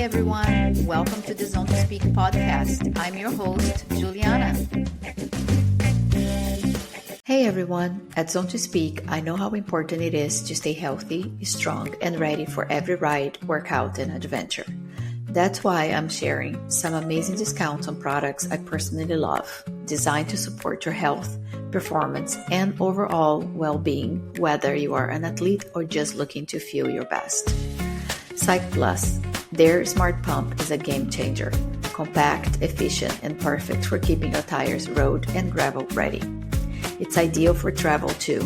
everyone. Welcome to the Zone to Speak podcast. I'm your host, Juliana. Hey everyone. At Zone to Speak, I know how important it is to stay healthy, strong, and ready for every ride, workout, and adventure. That's why I'm sharing some amazing discounts on products I personally love, designed to support your health, performance, and overall well-being, whether you are an athlete or just looking to feel your best. Cyclist, their smart pump is a game changer, compact, efficient, and perfect for keeping your tires road and gravel ready. It's ideal for travel too.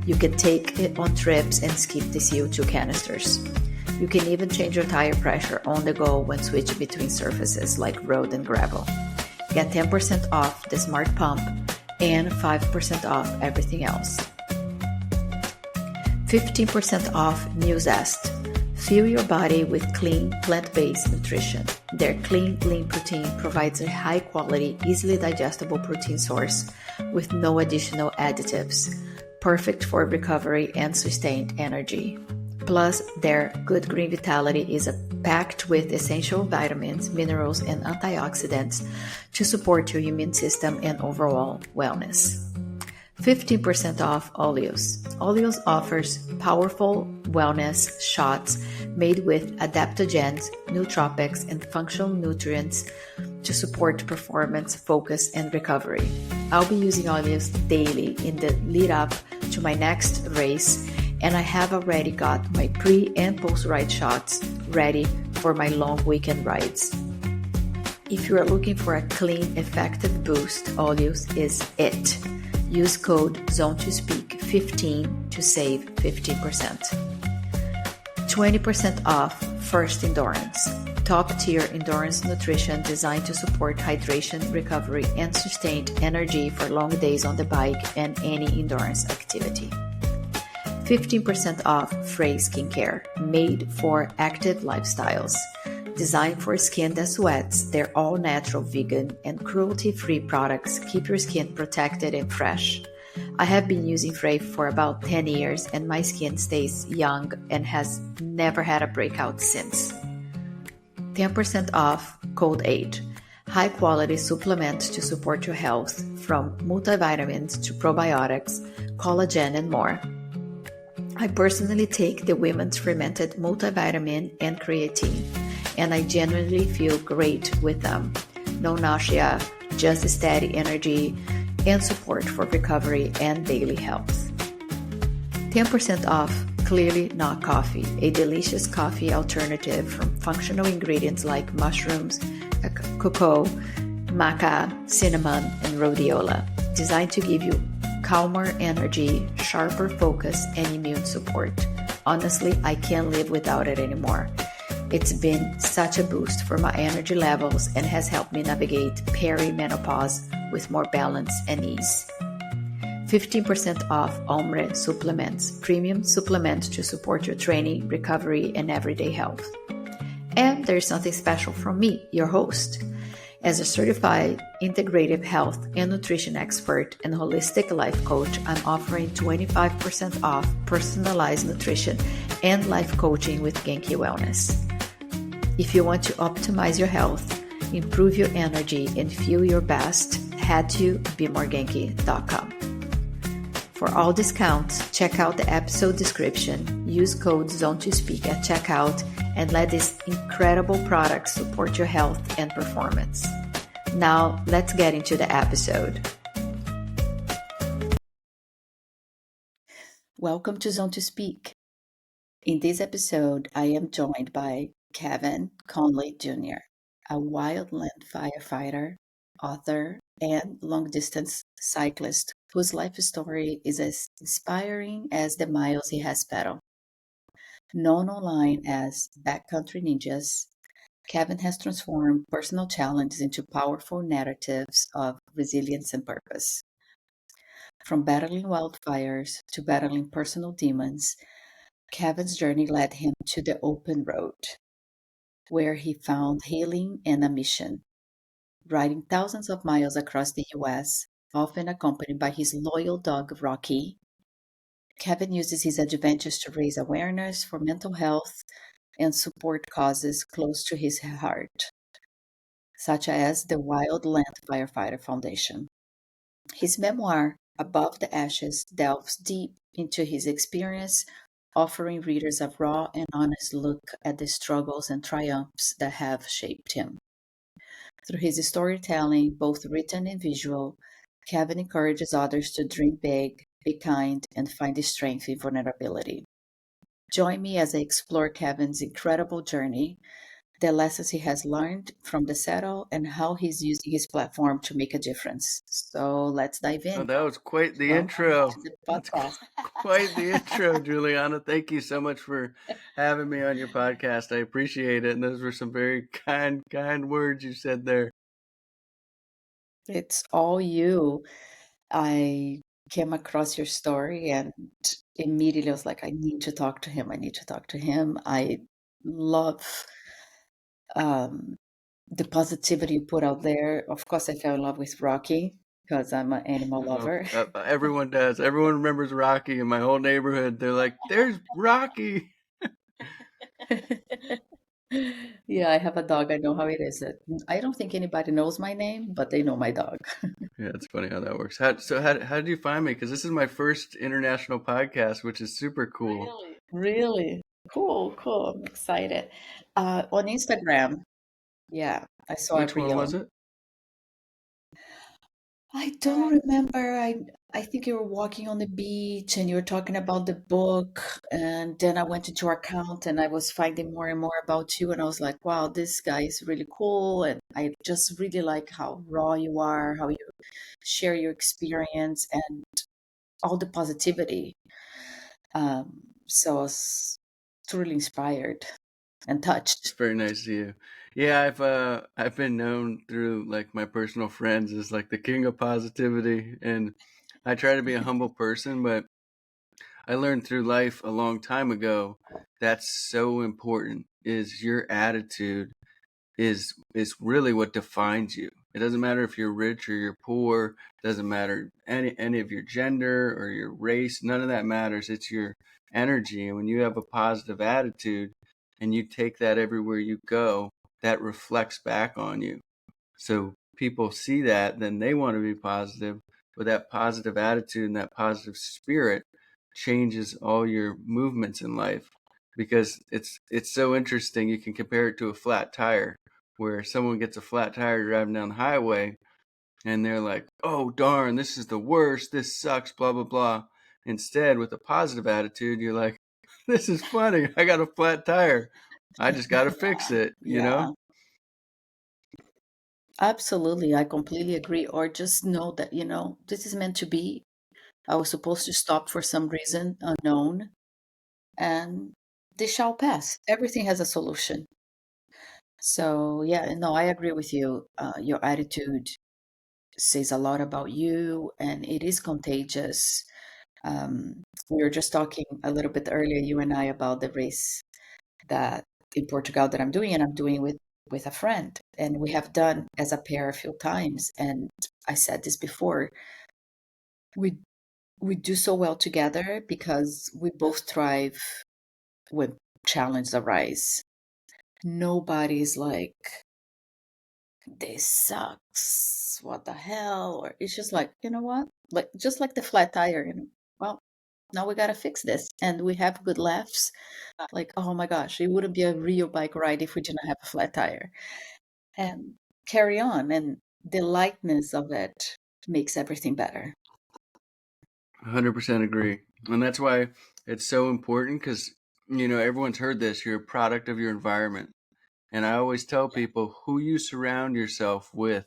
You can take it on trips and skip the CO2 canisters. You can even change your tire pressure on the go when switching between surfaces like road and gravel. Get 10% off the smart pump and 5% off everything else. 15% off New Zest. Fuel your body with clean, plant-based nutrition. Their Clean Lean Protein provides a high-quality, easily digestible protein source with no additional additives, perfect for recovery and sustained energy. Plus, their Good Green Vitality is packed with essential vitamins, minerals, and antioxidants to support your immune system and overall wellness. 15% off Oleos. Oleos offers powerful wellness shots made with adaptogens, nootropics, and functional nutrients to support performance, focus, and recovery. I'll be using Oleos daily in the lead up to my next race, and I have already got my pre- and post-ride shots ready for my long weekend rides. If you are looking for a clean, effective boost, Oleos is it. Use code ZONE2SPEAK15 to save 15%. 20% off First Endurance. Top-tier endurance nutrition designed to support hydration, recovery, and sustained energy for long days on the bike and any endurance activity. 15% off Frey Skincare, made for active lifestyles. Designed for skin that sweats, their all-natural, vegan, and cruelty-free products keep your skin protected and fresh. I have been using Frey for about 10 years and my skin stays young and has never had a breakout since. 10% off Cold Aid, high-quality supplements to support your health, from multivitamins to probiotics, collagen, and more. I personally take the women's fermented multivitamin and creatine, and I genuinely feel great with them. No nausea, just steady energy and support for recovery and daily health. 10% off Clearly Not Coffee, a delicious coffee alternative from functional ingredients like mushrooms, cocoa, maca, cinnamon, and rhodiola, designed to give you calmer energy, sharper focus, and immune support. Honestly, I can't live without it anymore. It's been such a boost for my energy levels and has helped me navigate perimenopause with more balance and ease. 15% off Ombre Supplements, premium supplements to support your training, recovery, and everyday health. And there's something special from me, your host. As a certified integrative health and nutrition expert and holistic life coach, I'm offering 25% off personalized nutrition and life coaching with Genki Wellness. If you want to optimize your health, improve your energy, and feel your best, head to bemoregenki.com. For all discounts, check out the episode description, use code ZONE2SPEAK at checkout, and let these incredible products support your health and performance. Now, let's get into the episode. Welcome to Zone to Speak. In this episode, I am joined by Kevin Conley Jr., a wildland firefighter, author, and long-distance cyclist whose life story is as inspiring as the miles he has pedaled. Known online as Backcountry Ninjas, Kevin has transformed personal challenges into powerful narratives of resilience and purpose. From battling wildfires to battling personal demons, Kevin's journey led him to the open road, where he found healing and a mission. Riding thousands of miles across the U.S., often accompanied by his loyal dog Rocky, Kevin uses his adventures to raise awareness for mental health, and support causes close to his heart, such as the Wildland Firefighter Foundation. His memoir, Above the Ashes, delves deep into his experience, offering readers a raw and honest look at the struggles and triumphs that have shaped him. Through his storytelling, both written and visual, Kevin encourages others to dream big, be kind, and find strength in vulnerability. Join me as I explore Kevin's incredible journey, the lessons he has learned from the saddle, and how he's using his platform to make a difference. So let's dive Oh, in. that was quite the Welcome intro. to the That's podcast. quite the intro, Juliana. Thank you so much for having me on your podcast. I appreciate it. And those were some very kind words you said there. It's all you. I came across your story and immediately I was like, I need to talk to him. I need to talk to him. I love um, the positivity you put out there. Of course, I fell in love with Rocky because I'm an animal lover. Everyone does. Everyone remembers Rocky in my whole neighborhood. They're like, there's Rocky. Yeah, I have a dog. I know how it is. I don't think anybody knows my name, but they know my dog. Yeah, it's funny how that works. How did you find me? Because this is my first international podcast, which is super cool. Really? Cool, cool. I'm excited. On Instagram, yeah, I saw a Which one reel. was it? I don't remember. I think you were walking on the beach and you were talking about the book, and then I went into your account and I was finding more and more about you, and I was like, wow, this guy is really cool, and I just really like how raw you are, how you share your experience and all the positivity. So I was truly inspired and It's touched. very nice of you. Yeah, I've been known through like my personal friends as like the king of positivity, and I try to be a humble person, but I learned through life a long time ago that's so important is your attitude is really what defines you. It doesn't matter if you're rich or you're poor, it doesn't matter any of your gender or your race, none of that matters. It's your energy. And when you have a positive attitude and you take that everywhere you go, that reflects back on you. So people see that, then they want to be positive. But that positive attitude and that positive spirit changes all your movements in life because it's so interesting. You can compare it to a flat tire, where someone gets a flat tire driving down the highway and they're like, "Oh darn, this is the worst. This sucks." Blah blah blah. Instead, with a positive attitude, you're like, "This is funny. I got a flat tire. I just got to fix it." You Yeah, know. absolutely. I completely agree. Or just know that, this is meant to be. I was supposed to stop for some reason unknown, and this shall pass. Everything has a solution. So, yeah, no, I agree with you. Your attitude says a lot about you, and it is contagious. We were just talking a little bit earlier, you and I, about the race that in Portugal that I'm doing, and I'm doing with a friend, and we have done as a pair a few times. And I said this before, we we do so well together because we both thrive when challenges arise. Nobody's like, this sucks. What the hell? Or it's just like, you know what? Like just like the flat tire, well, now we gotta fix this. And we have good laughs. Like, oh my gosh, it wouldn't be a real bike ride if we didn't have a flat tire. And carry on. And the lightness of it makes everything better. 100% agree. And that's why it's so important because, everyone's heard this. You're a product of your environment. And I always tell people who you surround yourself with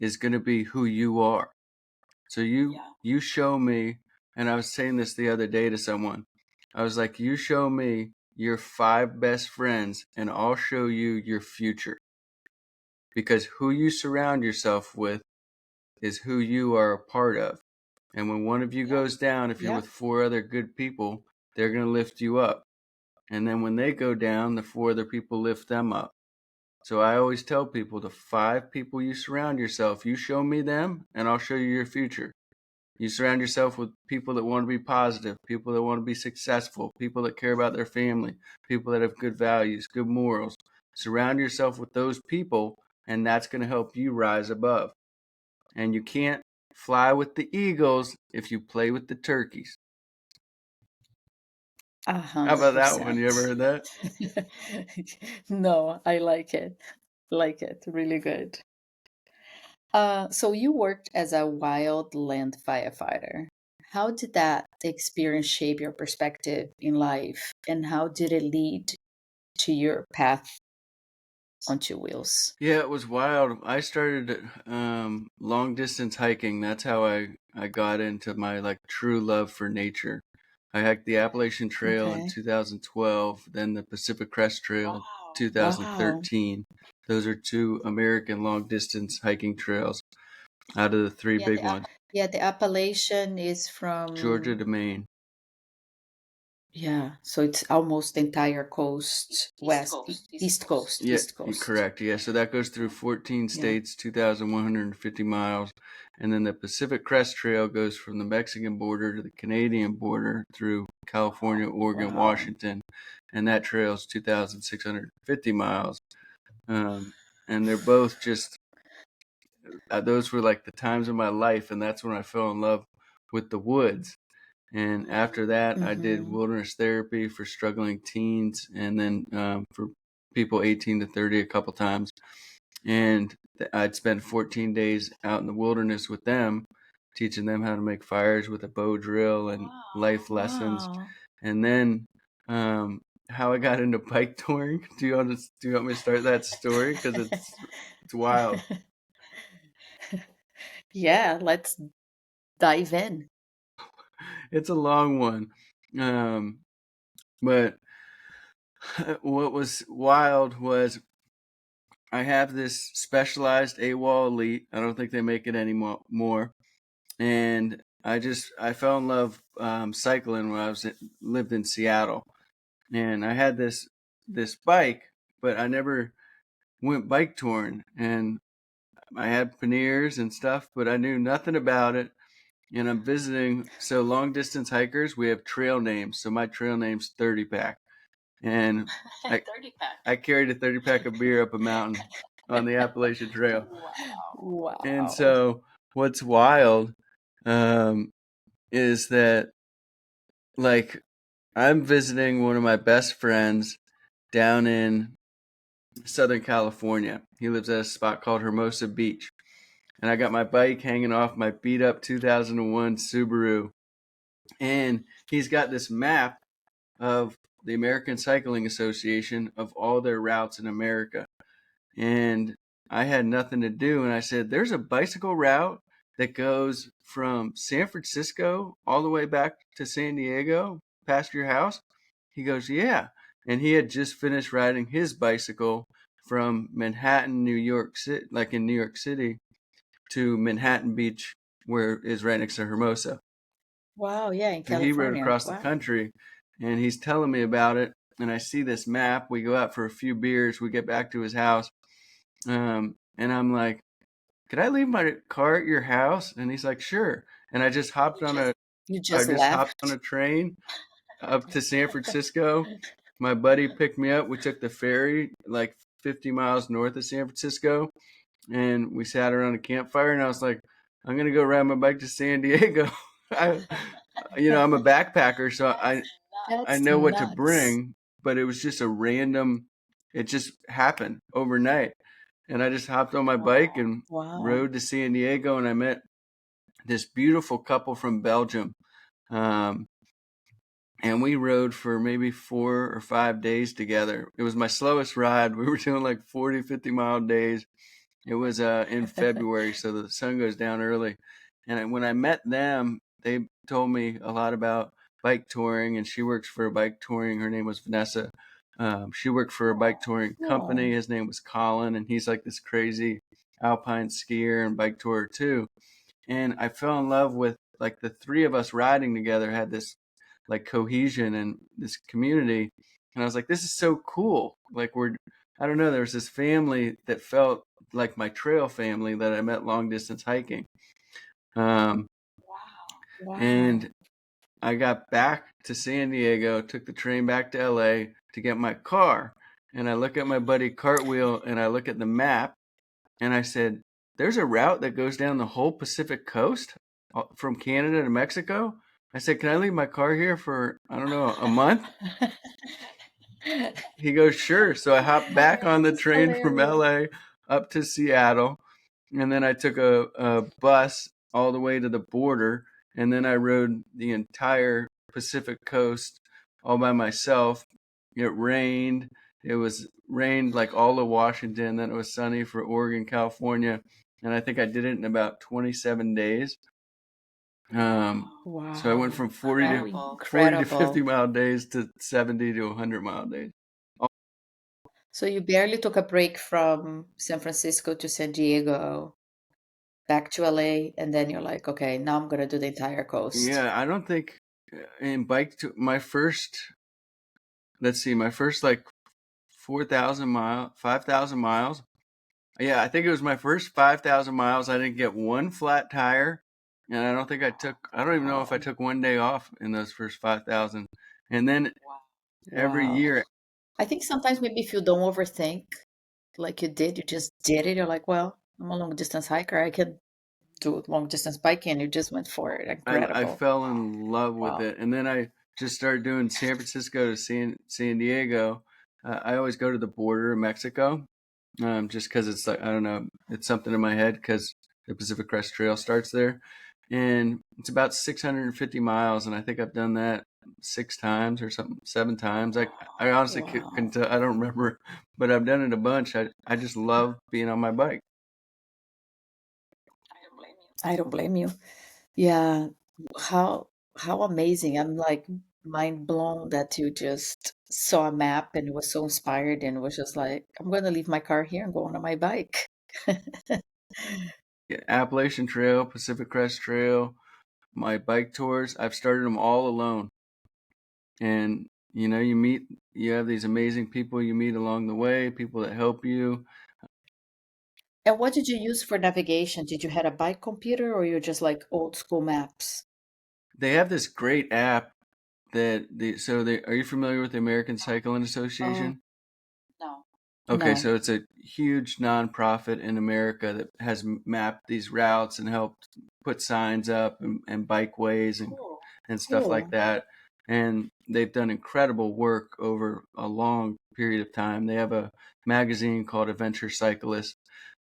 is going to be who you are. So you show me, and I was saying this the other day to someone. I was like, you show me your 5 best friends and I'll show you your future. Because who you surround yourself with is who you are a part of. And when one of you goes down, if you're Yeah. with 4 other good people, they're going to lift you up. And then when they go down, the 4 other people lift them up. So I always tell people the 5 people you surround yourself, you show me them and I'll show you your future. You surround yourself with people that want to be positive, people that want to be successful, people that care about their family, people that have good values, good morals. Surround yourself with those people, and that's going to help you rise above. And you can't fly with the eagles if you play with the turkeys. How about that one? You ever heard that? 100%. No, I like it. Like it. Really good. So you worked as a wildland firefighter. How did that experience shape your perspective in life, and how did it lead to your path on two wheels? Yeah, it was wild. I started long distance hiking. That's how I got into my like true love for nature. I hiked the Appalachian Trail in Okay. 2012, then the Pacific Crest Trail in Wow. 2013. Those are two American long distance hiking trails out of the three Yeah, big ones, the Appalachian is Georgia from, to Maine. yeah, so it's almost the entire coast, Yeah, East Coast. correct. Yeah, so that goes through 14 Yeah. states, 2,150 miles. And then the Pacific Crest Trail goes from the Mexican border to the Canadian border through California, Oregon, Wow. Washington. And that trail is 2,650 miles. Um, and they're both just, those were like the times of my life. And that's when I fell in love with the woods. And after that, I did Mm-hmm. wilderness therapy for struggling teens, and then for people 18 to 30 a couple times. And I'd spend 14 days out in the wilderness with them, teaching them how to make fires with a bow drill and life lessons. Wow. And then how I got into bike touring. Do you want me to start that story? Because it's wild. Yeah, let's dive in. It's a long one. Um, but what was wild was I have this specialized AWOL Elite. I don't think they make it anymore. And I fell in love cycling when lived in Seattle. And I had this bike, but I never went bike touring. And I had panniers and stuff, but I knew nothing about it. And I'm visiting. So long distance hikers, we have trail names. So my trail name's 30 Pack. And I 30-pack. I carried a 30 pack of beer up a mountain on the Appalachian Trail. And Wow. so what's wild is that like I'm visiting one of my best friends down in Southern California. He lives at a spot called Hermosa Beach. And I got my bike hanging off my beat up 2001 Subaru. And he's got this map of the American Cycling Association of all their routes in America. And I had nothing to do. And I said, there's a bicycle route that goes from San Francisco all the way back to San Diego past your house. He goes, yeah. And he had just finished riding his bicycle from Manhattan, New York City, like in New York City, to Manhattan Beach, where is right next to Hermosa. Wow, yeah, in So he rode California. across the Wow. country and he's telling me about it. And I see this map. We go out for a few beers. We get back to his house. And I'm like, could I leave my car at your house? And he's like, sure. And You I just just hopped on left? a train up to San Francisco. My buddy picked me up. We took the ferry like 50 miles north of San Francisco and we sat around a campfire and I was like, I'm going to go ride my bike to San Diego. I, I'm a backpacker, so I That's know what to nuts. bring, but it was just it just happened overnight. And I just hopped on my bike and Wow. rode to San Diego and I met this beautiful couple from Belgium. Um, and we rode for maybe 4 or 5 days together. It was my slowest ride. We were doing like 40, 50-mile days. It was in February, so the sun goes down early. And when I met them, they told me a lot about bike touring, and she works for a bike touring. Her name was Vanessa. She worked for a bike touring company. Oh, His name was Colin, and he's like this crazy alpine skier and bike tourer too. And I fell in love with like the three of us riding together had this like cohesion and this community. And I was like, this is so cool. Like I don't know, there was this family that felt like my trail family that I met long distance hiking. Um, And I got back to San Diego, took the train back to LA to get my car. And I look at my buddy Cartwheel and I look at the map and I said, there's a route that goes down the whole Pacific coast from Canada to Mexico. I said, can I leave my car here for, I don't know, a month? He goes, sure. So I hopped back on the train from LA up to Seattle. And then I took a bus all the way to the border. And then I rode the entire Pacific coast all by myself. It rained. It was rained like all of Washington. Then it was sunny for Oregon, California. And I think I did it in about 27 days. So I went from 40 to 50-mile days to 70 to 100-mile days. So you barely took a break from San Francisco to San Diego, back to LA, and then you're like, okay, now I'm gonna do the entire coast. Yeah, I don't think in bike to my first, let's see, my first like 5,000 miles. Yeah, I think it was my first 5,000 miles. I didn't get one flat tire. And I don't think I don't even know if I took one day off in those first 5,000. And then every year. I think sometimes maybe if you don't overthink, like you did, you just did it. You're like, well, I'm a long distance hiker. I can do long distance biking. And you just went for it. Incredible. I fell in love with it. And then I just started doing San Francisco to San Diego. I always go to the border of Mexico, just because it's like, I don't know, it's something in my head because the Pacific Crest Trail starts there. And it's about 650 miles. And I think I've done that 6 times or something, 7 times. I honestly couldn't tell. I don't remember, but I've done it a bunch. I just love being on my bike. I don't blame you. Yeah. How amazing. I'm like mind blown that you just saw a map and was so inspired and was just like, I'm gonna leave my car here and go on my bike. Appalachian Trail, Pacific Crest Trail, my bike tours, I've started them all alone. And you know, you have these amazing people you meet along the way, people that help you. And what did you use for navigation? Did you have a bike computer or you're just like old school maps? They have this great app that are you familiar with the American Cycling Association? No. Okay, No. so it's a huge nonprofit in America that has mapped these routes and helped put signs up and bikeways and stuff like that. And they've done incredible work over a long period of time. They have a magazine called Adventure Cyclist,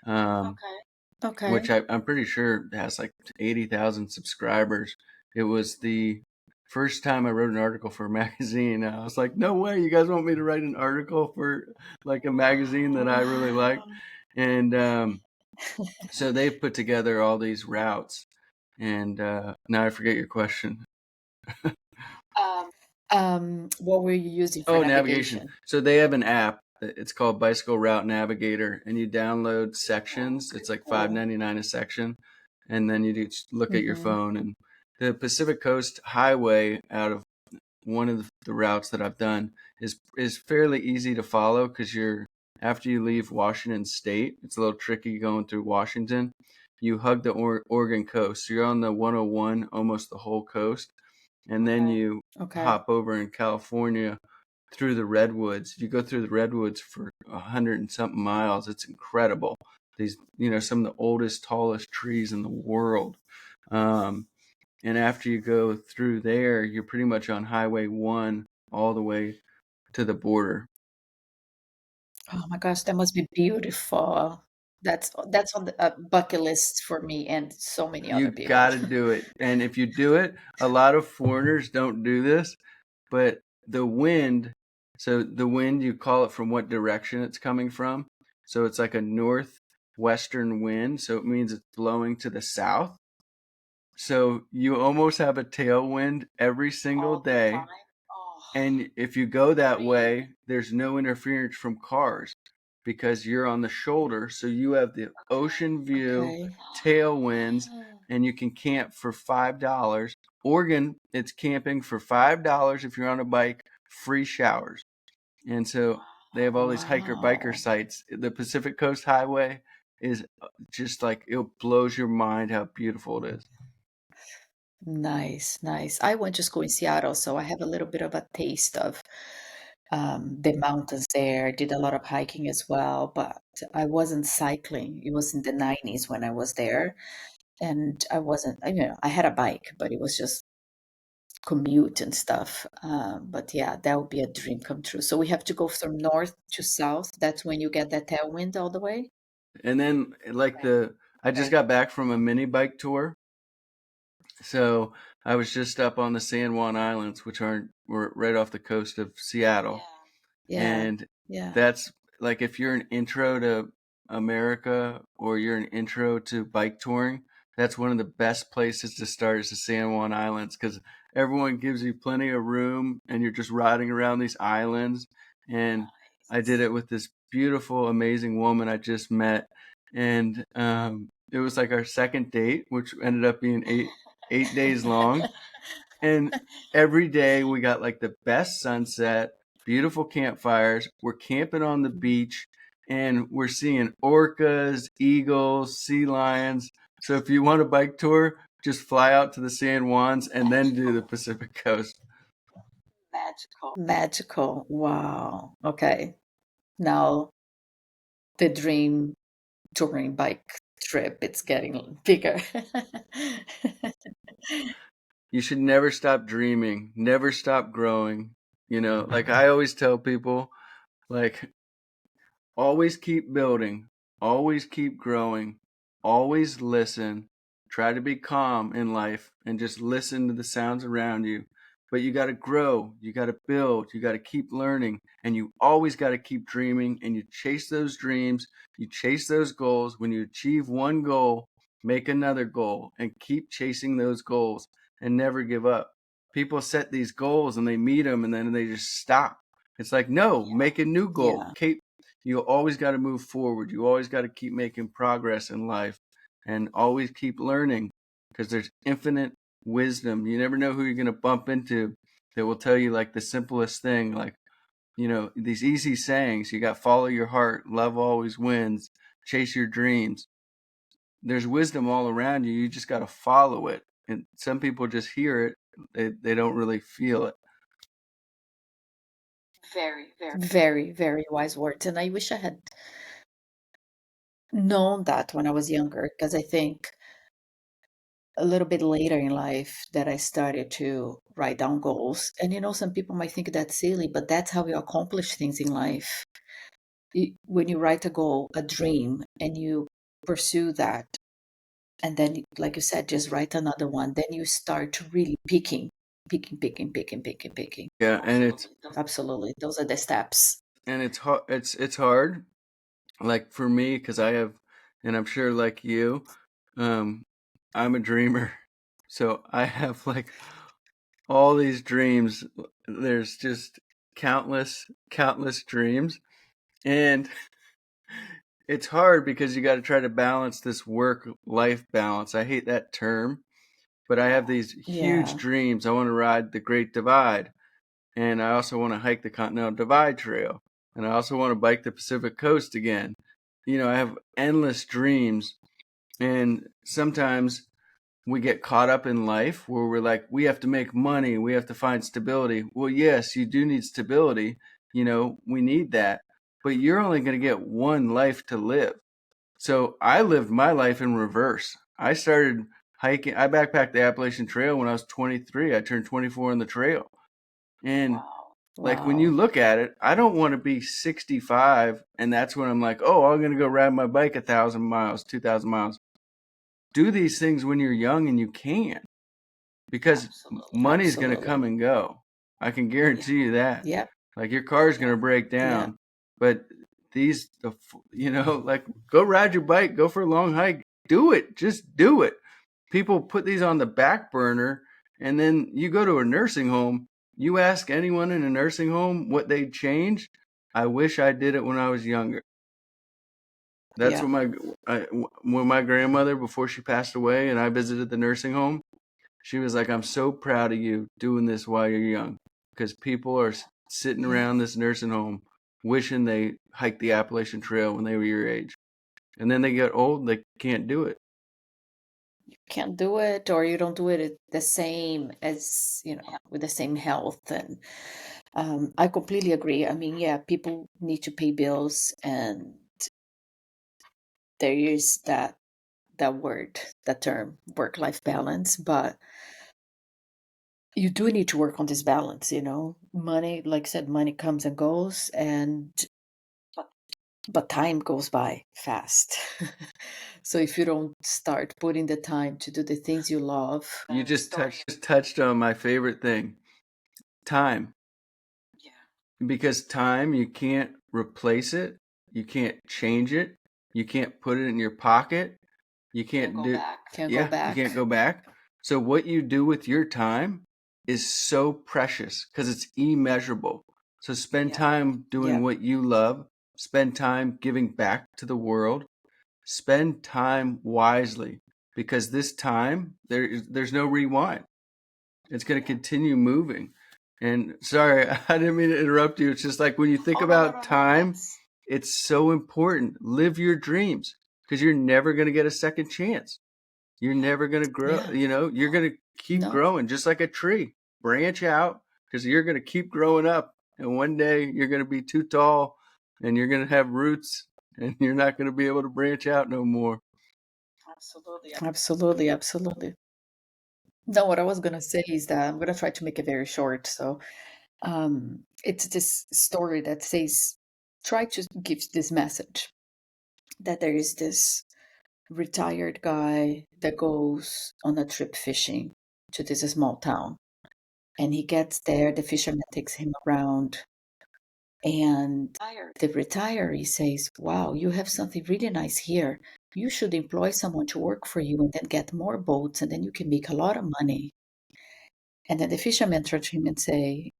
Okay. which I'm pretty sure has like 80,000 subscribers. It was the first time I wrote an article for a magazine. I was like, no way, you guys want me to write an article for like a magazine that I really like? And so they've put together all these routes. And now I forget your question. What were you using for navigation? So they have an app. It's called Bicycle Route Navigator, and you download sections. It's like $5.99 a section, and then you look at your phone. And the Pacific Coast Highway, out of one of the routes that I've done, is fairly easy to follow because after you leave Washington State, it's a little tricky going through Washington. You hug the Oregon coast, so you're on the 101 almost the whole coast, and then you hop over in California through the redwoods. You go through the redwoods for 100 and something miles. It's incredible. These, some of the oldest, tallest trees in the world. And after you go through there, you're pretty much on Highway 1 all the way to the border. Oh my gosh, that must be beautiful. That's on the bucket list for me and so many other people. You got to do it. And if you do it, a lot of foreigners don't do this, but the wind, you call it from what direction it's coming from. So it's like a northwestern wind. So it means it's blowing to the south. So you almost have a tailwind every single day. And if you go that way, there's no interference from cars because you're on the shoulder. So you have the ocean view, tailwinds, and you can camp for $5. Oregon, it's camping for $5 if you're on a bike, free showers. And so they have all these biker sites. The Pacific Coast Highway is just like, it blows your mind how beautiful it is. Nice, nice. I went to school in Seattle, so I have a little bit of a taste of the mountains there. Did a lot of hiking as well, but I wasn't cycling. It was in the 90s when I was there, and I wasn't, I had a bike, but it was just commute and stuff. But yeah, that would be a dream come true. So we have to go from north to south. That's when you get that tailwind all the way. And then like I just Okay. got back from a mini bike tour. So I was just up on the San Juan Islands, which were right off the coast of Seattle. Yeah, And yeah. that's like if you're an intro to America or you're an intro to bike touring, that's one of the best places to start is the San Juan Islands because everyone gives you plenty of room and you're just riding around these islands. And I did it with this beautiful, amazing woman I just met. And it was like our second date, which ended up being 8 days long. And every day we got like the best sunset, beautiful campfires. We're camping on the beach and we're seeing orcas, eagles, sea lions. So if you want a bike tour, just fly out to the San Juans and then do the Pacific Coast. Magical. Wow. Okay. Now the dream touring bike trip, it's getting bigger. You should never stop dreaming, never stop growing. Like I always tell people, like always keep building, always keep growing, always listen. Try to be calm in life and just listen to the sounds around you. But you got to grow, you got to build, you got to keep learning, and you always got to keep dreaming and you chase those dreams, you chase those goals. When you achieve one goal, make another goal and keep chasing those goals and never give up. People set these goals and they meet them and then they just stop. It's like, no, make a new goal. Yeah, You always got to move forward. You always got to keep making progress in life and always keep learning because there's infinite wisdom. You never know who you're going to bump into that will tell you like the simplest thing, like, these easy sayings. You got follow your heart, love always wins, chase your dreams. There's wisdom all around you. You just got to follow it. And some people just hear it, they don't really feel it. very, very wise words. And I wish I had known that when I was younger, because I think a little bit later in life that I started to write down goals. And some people might think that's silly, but that's how you accomplish things in life. When you write a goal, a dream, and you pursue that, and then, like you said, just write another one, then you start to really picking. Yeah, Absolutely. Those are the steps. it's hard. It's hard like for me because I have, and I'm sure like you, um I'm a dreamer. So I have like all these dreams. There's just countless dreams, and it's hard because you got to try to balance this work life balance. I hate that term, but I have these huge Yeah. dreams. I want to ride the Great Divide, and I also want to hike the Continental Divide Trail, and I also want to bike the Pacific Coast again. I have endless dreams, and sometimes we get caught up in life where we're like, we have to make money, we have to find stability. Well, yes, you do need stability. We need that, but you're only going to get one life to live. So I lived my life in reverse. I started hiking. I backpacked the Appalachian Trail when I was 23. I turned 24 on the trail. And like when you Wow. look at it, I don't want to be 65 and that's when I'm like, oh, I'm going to go ride my bike 1,000 miles, 2,000 miles. Do these things when you're young and you can, because money's going to come Absolutely. and go. I can guarantee you that. Yep. Like your car's going to break Yep. down, but like go ride your bike, go for a long hike, do it, just do it. People put these on the back burner, and then you go to a nursing home. You ask anyone in a nursing home what they'd change. I wish I did it when I was younger. That's Yeah. what when my grandmother, before she passed away, and I visited the nursing home. She was like, I'm so proud of you doing this while you're young, because people are sitting Yeah. around this nursing home wishing they hiked the Appalachian Trail when they were your age. And then they get old, they can't do it. can't do it, or you don't do it the same as, with the same health. And I completely agree. I mean, yeah, people need to pay bills, and there is that term, work-life balance, but you do need to work on this balance, money, like I said, money comes and goes, but time goes by fast. So if you don't start putting the time to do the things you love, You just touched on my favorite thing, time. Because time, you can't replace it, you can't change it, you can't put it in your pocket, you can't go do back. Can't go yeah, you can't back. go back. So what you do with your time is so precious because it's immeasurable. So spend time doing what you love, spend time giving back to the world, spend time wisely, because this time there's no rewind. It's going to continue moving. And sorry, I didn't mean to interrupt you. It's just like when you think about time, it's so important. Live your dreams, because you're never going to get a second chance. You're never going to grow. You're going to keep growing just like a tree. Branch out, because you're going to keep growing up. And one day you're going to be too tall and you're going to have roots and you're not going to be able to branch out no more. Absolutely, absolutely. No, what I was gonna say is that I'm gonna try to make it very short. So, it's this story that says, try to give this message that there is this retired guy that goes on a trip fishing to this small town, and he gets there. The fisherman takes him around, and the retiree says, "Wow, you have something really nice here. You should employ someone to work for you, and then get more boats, and then you can make a lot of money." And then the fisherman turned to him and say,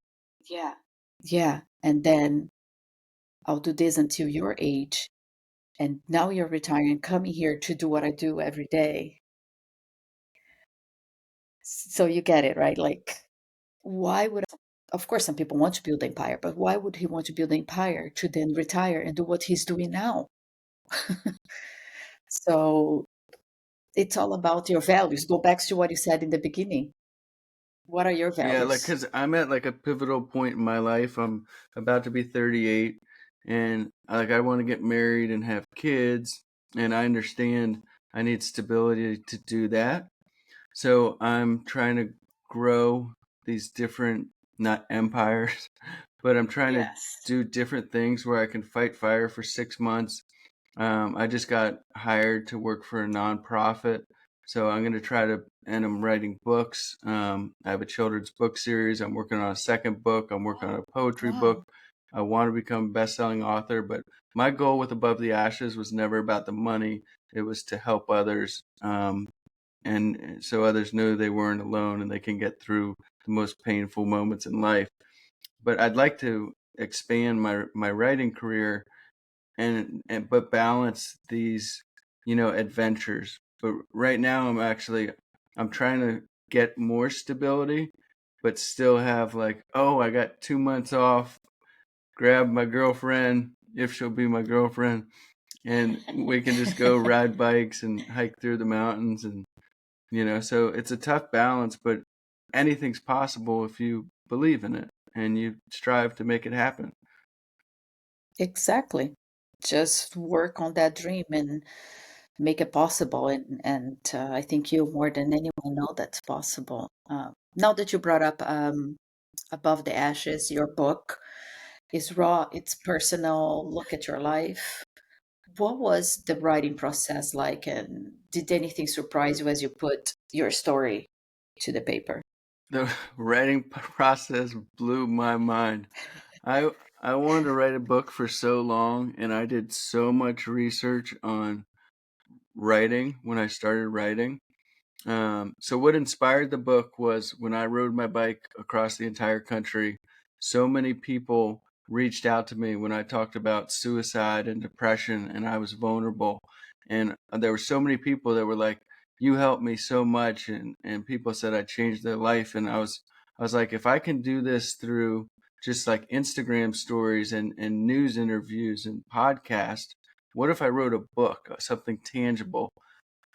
"Yeah, and then I'll do this until your age, and now you're retiring, coming here to do what I do every day." So you get it, right? Like, why would, of course, some people want to build an empire, but why would he want to build an empire to then retire and do what he's doing now? So it's all about your values. Go back to what you said in the beginning. What are your Yeah, like, values? because I'm at like a pivotal point in my life. I'm about to be 38, and like I want to get married and have kids, and I understand I need stability to do that. So I'm trying to grow these different, not empires, but I'm trying to do different things where I can fight fire for 6 months. I just got hired to work for a nonprofit, so I'm going to try to, and I'm writing books. I have a children's book series. I'm working on a second book. I'm working on a poetry book. I want to become a best-selling author, but my goal with Above the Ashes was never about the money. It was to help others, and so others know they weren't alone and they can get through the most painful moments in life. But I'd like to expand my writing career, and but balance these, adventures. But right now I'm trying to get more stability, but still have like, oh, I got 2 months off, grab my girlfriend, if she'll be my girlfriend, and we can just go ride bikes and hike through the mountains. And so it's a tough balance, but anything's possible if you believe in it and you strive to make it happen. Exactly. Just work on that dream and make it possible. And I think you more than anyone know that's possible. Now that you brought up Above the Ashes, your book is raw, it's personal, look at your life. What was the writing process like, and did anything surprise you as you put your story to the paper? The writing process blew my mind. I I wanted to write a book for so long, and I did so much research on writing when I started writing. So what inspired the book was when I rode my bike across the entire country, so many people reached out to me when I talked about suicide and depression, and I was vulnerable. And there were so many people that were like, "You helped me so much," and people said I changed their life. And I was like, if I can do this through just like Instagram stories and news interviews and podcasts, what if I wrote a book, something tangible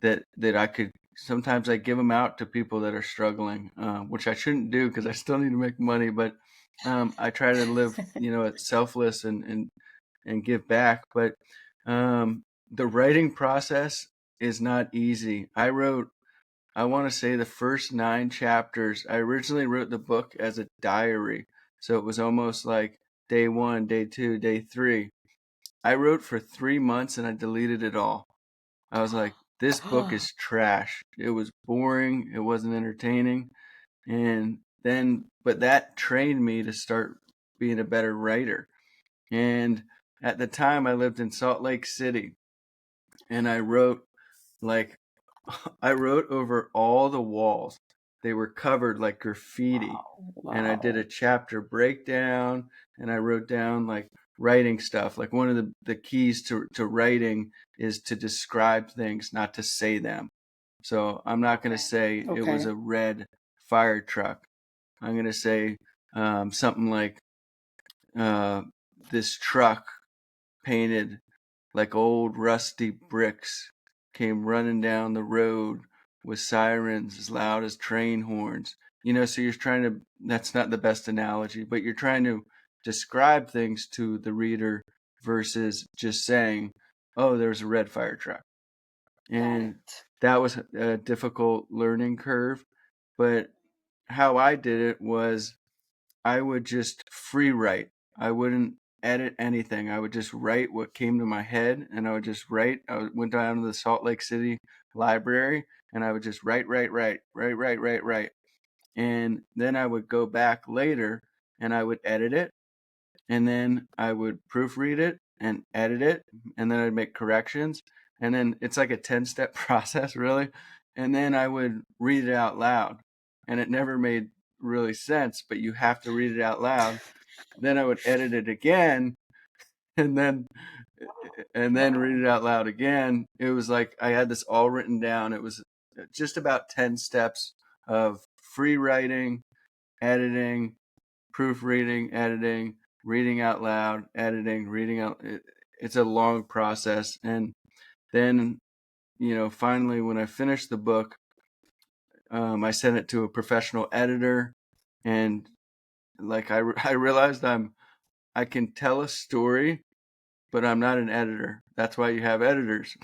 that I could sometimes I give them out to people that are struggling, which I shouldn't do because I still need to make money. But I try to live, selfless and give back. But the writing process is not easy. I want to say the first 9 chapters. I originally wrote the book as a diary, so it was almost like day 1, day 2, day 3. I wrote for 3 months and I deleted it all. I was like, this book is trash. It was boring. It wasn't entertaining. But that trained me to start being a better writer. And at the time, I lived in Salt Lake City, and like, I wrote over all the walls. They were covered like graffiti. And I did a Wow. chapter breakdown, and I wrote down like writing stuff. Like one of the keys to writing is to describe things, not to say them. So I'm not going to say it was Okay. a red fire truck. I'm going to say something like uh, this truck painted like old rusty bricks came running down the road with sirens as loud as train horns. So you're trying to, that's not the best analogy, but you're trying to describe things to the reader versus just saying, oh, there's a red fire truck. Got And it. that was a difficult learning curve. But how I did it was I would just free write. I wouldn't edit anything. I would just write what came to my head, and I would just write. Went down to the Salt Lake City library, and I would just write, write, write, write, write, write, write. And then I would go back later and I would edit it, and then I would proofread it and edit it, and then I'd make corrections. And then it's like a 10-step process, really. And then I would read it out loud, and it never made really sense, but you have to read it out loud. Then I would edit it again, and then read it out loud again. It was like I had this all written down. It was just about 10 steps of free writing, editing, proofreading, editing, reading out loud, editing, reading out. It's a long process. And then, finally, when I finished the book, I sent it to a professional editor, and like I realized I can tell a story, but I'm not an editor. That's why you have editors.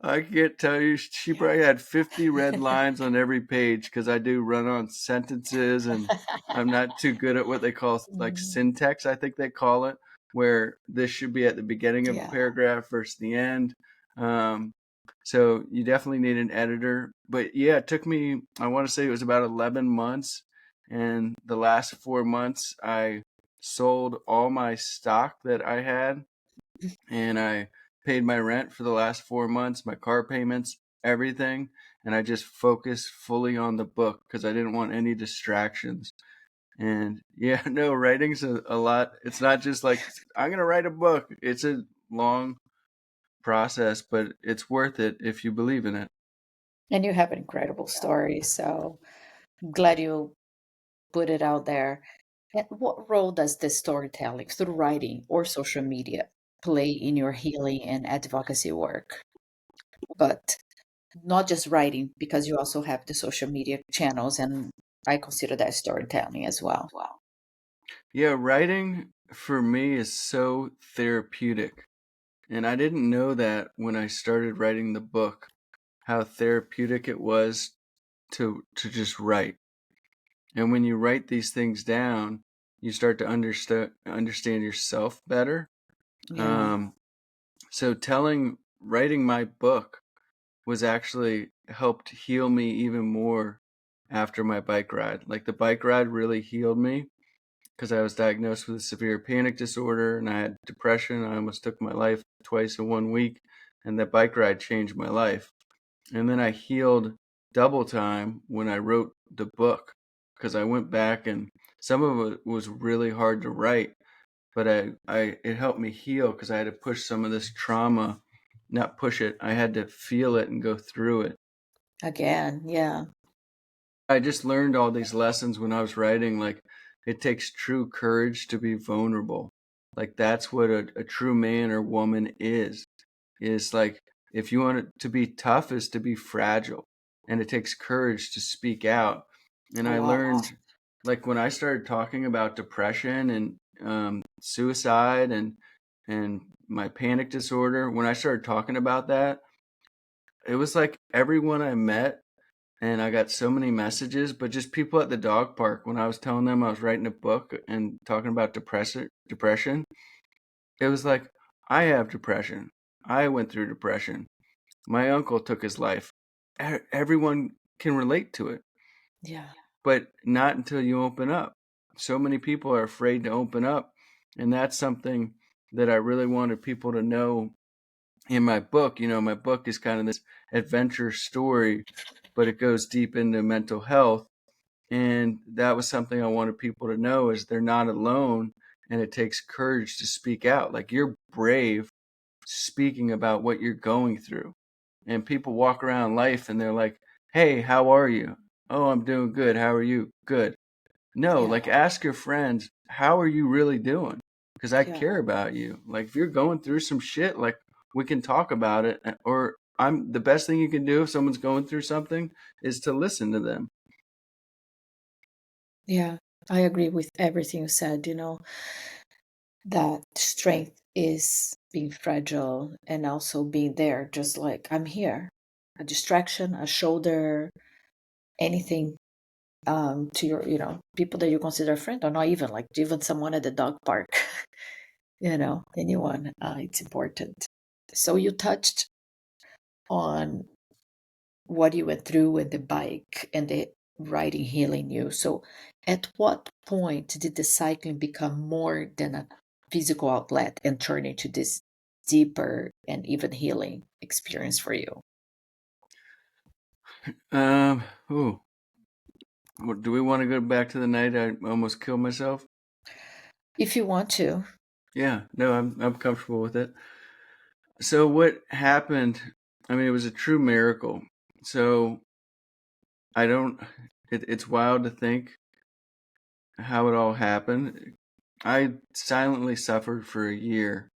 I can't tell you. She probably had 50 red lines on every page because I do run on sentences, and I'm not too good at what they call like Mhm. syntax, I think they call it, where this should be at the beginning of a Yeah. paragraph versus the end. Um, so you definitely need an editor. But yeah, it took me, I want to say it was about 11 months. And the last 4 months, I sold all my stock that I had, and I paid my rent for the last 4 months, my car payments, everything. And I just focused fully on the book because I didn't want any distractions. And yeah, no, writing's a lot. It's not just like, I'm going to write a book. It's a long process, but it's worth it if you believe in it. And you have an incredible story, so I'm glad you put it out there. And what role does this storytelling through writing or social media play in your healing and advocacy work? But not just writing, because you also have the social media channels, and I consider that storytelling as well. Yeah, writing for me is so therapeutic. And I didn't know that when I started writing the book, how therapeutic it was to just write. And when you write these things down, you start to understand yourself better. Yeah. Um, so writing my book was actually helped heal me even more after my bike ride. Like the bike ride really healed me because I was diagnosed with a severe panic disorder and I had depression. I almost took my life twice in 1 week, and that bike ride changed my life. And then I healed double time when I wrote the book because I went back and some of it was really hard to write, but it helped me heal because I had to push some of this trauma, not push it. I had to feel it and go through it. Again, yeah. I just learned all these lessons when I was writing. Like, it takes true courage to be vulnerable. Like, that's what a true man or woman is like if you want it to be tough, is to be fragile, and it takes courage to speak out. And I Wow. learned, like when I started talking about depression and suicide and my panic disorder, when I started talking about that, it was like everyone I met, and I got so many messages, but just people at the dog park when I was telling them I was writing a book and talking about depression, it was like, I have depression. I went through depression. My uncle took his life. Everyone can relate to it, Yeah. but not until you open up. So many people are afraid to open up, and that's something that I really wanted people to know in my book. You know, my book is kind of this adventure story, but it goes deep into mental health. And that was something I wanted people to know, is they're not alone, and it takes courage to speak out. Like, you're brave speaking about what you're going through. And people walk around life and they're like, "Hey, how are you?" "Oh, I'm doing good. How are you?" "Good." No, Yeah. like, ask your friends, "How are you really doing?" Because I Yeah. care about you. Like, if you're going through some shit, like, we can talk about it. Or I'm the best thing you can do if someone's going through something is to listen to them. Yeah. I agree with everything you said, that strength is being fragile and also being there, just like I'm here. A distraction, a shoulder, anything to your, people that you consider a friend or not even like even someone at the dog park, anyone. It's important. So you touched on what you went through with the bike and the riding healing you. So, at what point did the cycling become more than a physical outlet and turn into this deeper and even healing experience for you? Um, ooh, do we want to go back to the night I almost killed myself? If you want to. Yeah, no, I'm comfortable with it. So what happened? I mean, it was a true miracle. So I don't. It's wild to think how it all happened. I silently suffered for a year,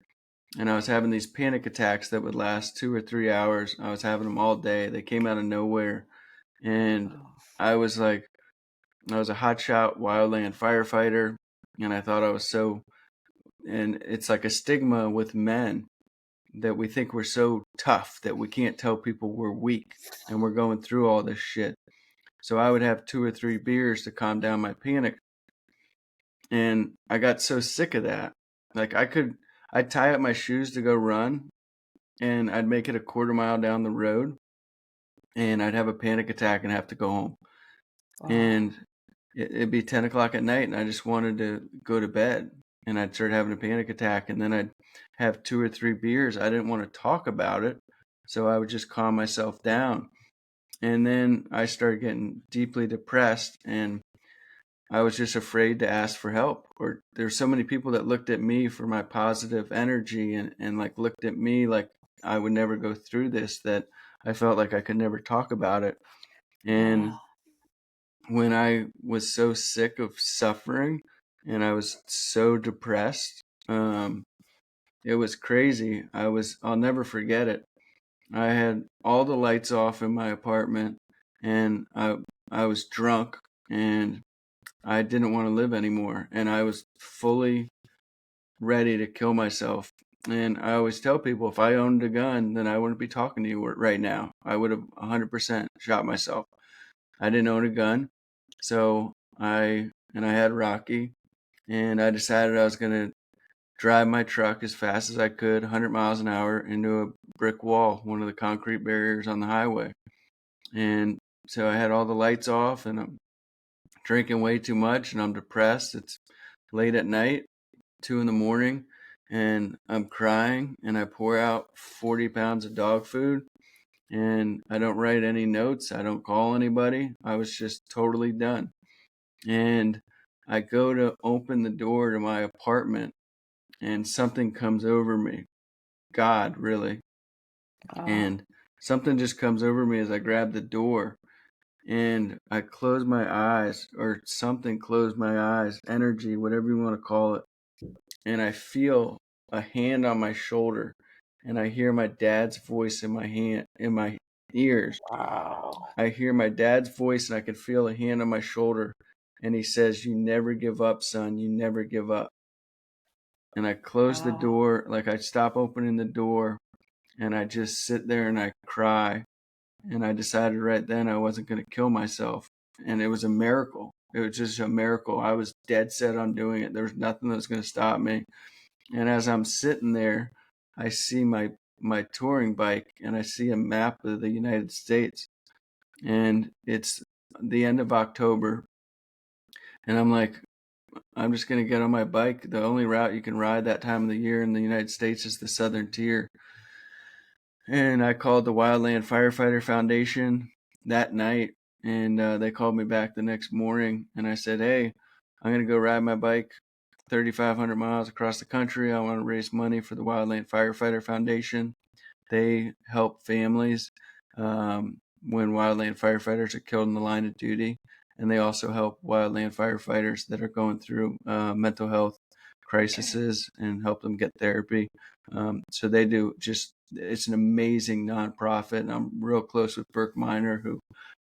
and I was having these panic attacks that would last 2 or 3 hours. I was having them all day. They came out of nowhere, and Oh, I was like, I was a hotshot wildland firefighter, and I thought I was so. And it's like a stigma with men that we think we're so tough that we can't tell people we're weak and we're going through all this shit. So I would have 2 or 3 beers to calm down my panic. And I got so sick of that. Like, I'd tie up my shoes to go run, and I'd make it a quarter mile down the road, and I'd have a panic attack and have to go home. wow. And it'd be 10 o'clock at night, and I just wanted to go to bed. And I'd start having a panic attack, and then I'd have 2 or 3 beers. I didn't want to talk about it, so I would just calm myself down. And then I started getting deeply depressed, and I was just afraid to ask for help. Or there's so many people that looked at me for my positive energy, and like looked at me like I would never go through this, that I felt like I could never talk about it. And Wow. when I was so sick of suffering and I was so depressed, it was crazy. I'll never forget it. I had all the lights off in my apartment, and I was drunk, and I didn't want to live anymore, and I was fully ready to kill myself. And I always tell people, if I owned a gun, then I wouldn't be talking to you right now. I would have 100% shot myself. I didn't own a gun, so I had Rocky, and I decided I was going to drive my truck as fast as I could, 100 miles an hour, into a brick wall, one of the concrete barriers on the highway. And so I had all the lights off, and I'm drinking way too much, and I'm depressed. It's late at night, 2 in the morning, and I'm crying, and I pour out 40 pounds of dog food, and I don't write any notes. I don't call anybody. I was just totally done. And I go to open the door to my apartment, and something comes over me. God, really. Wow. And something just comes over me as I grab the door, and I close my eyes, or something closed my eyes, energy, whatever you want to call it. And I feel a hand on my shoulder, and I hear my dad's voice in my ears. Wow. I hear my dad's voice, and I can feel a hand on my shoulder, and he says, "You never give up, son. You never give up." And I close the Wow. door, like I stop opening the door, and I just sit there and I cry. And I decided right then I wasn't going to kill myself. And it was a miracle. It was just a miracle. I was dead set on doing it. There was nothing that was going to stop me. And as I'm sitting there, I see my touring bike, and I see a map of the United States. And it's the end of October. And I'm like, I'm just going to get on my bike. The only route you can ride that time of the year in the United States is the Southern Tier. And I called the Wildland Firefighter Foundation that night, and they called me back the next morning. And I said, "Hey, I'm going to go ride my bike 3,500 miles across the country. I want to raise money for the Wildland Firefighter Foundation. They help families when wildland firefighters are killed in the line of duty, and they also help wildland firefighters that are going through mental health crises and help them get therapy. So they do just it's an amazing nonprofit, and I'm real close with Burke Miner,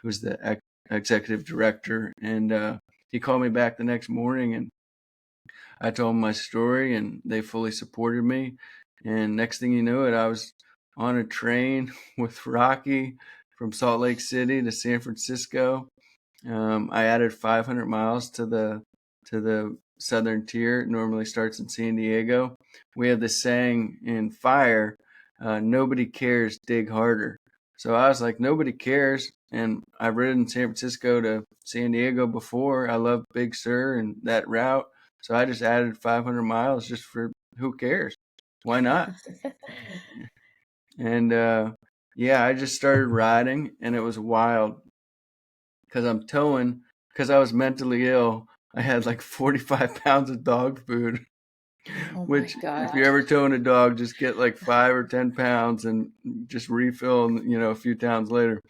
who's the executive director, and he called me back the next morning, and I told him my story, and they fully supported me. And next thing you know it, I was on a train with Rocky from Salt Lake City to San Francisco. I added 500 miles to the Southern Tier. It normally starts in San Diego. We have this saying in fire, nobody cares, dig harder. So I was like, nobody cares. And I've ridden San Francisco to San Diego before. I love Big Sur and that route. So I just added 500 miles just for who cares? Why not? And yeah, I just started riding, and it was wild because I'm towing, because I was mentally ill. I had like 45 pounds of dog food, Oh my which if God. you're ever towing a dog, just get like 5 or 10 pounds and just refill, a few towns later.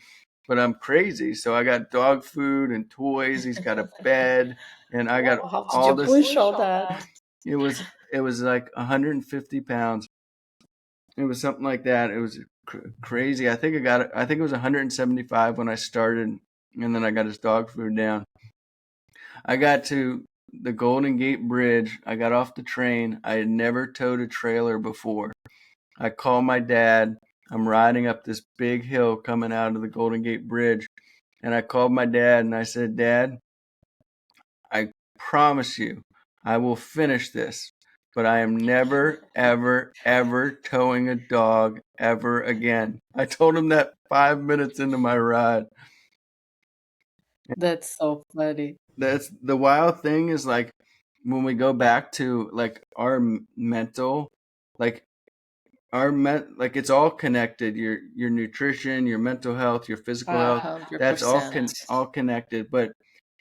But I'm crazy. So I got dog food and toys. He's got a bed, and I got Wow, how did all you this. push all that? It was it was like 150 pounds. It was something like that. It was crazy. I think it was 175 when I started, and then I got his dog food down. I got to the Golden Gate Bridge. I got off the train. I had never towed a trailer before. I call my dad. I'm riding up this big hill coming out of the Golden Gate Bridge. And I called my dad and I said, "Dad, I promise you I will finish this, but I am never, ever, ever towing a dog ever again." I told him that 5 minutes into my ride. That's so funny. That's the wild thing is, like, when we go back to like our mental, like like it's all connected. Your nutrition, your mental health, your physical A health, hundred that's all percent. all connected. But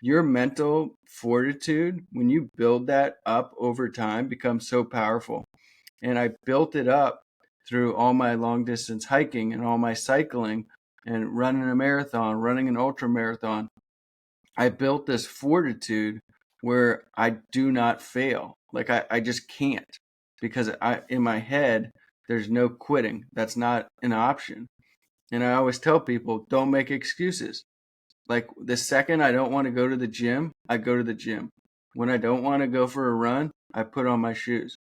your mental fortitude, when you build that up over time, becomes so powerful. And I built it up through all my long distance hiking and all my cycling and running a marathon, running an ultra marathon. I built this fortitude where I do not fail. Like I just can't, because in my head there's no quitting. That's not an option. And I always tell people, don't make excuses. Like the second I don't want to go to the gym, I go to the gym. When I don't want to go for a run, I put on my shoes.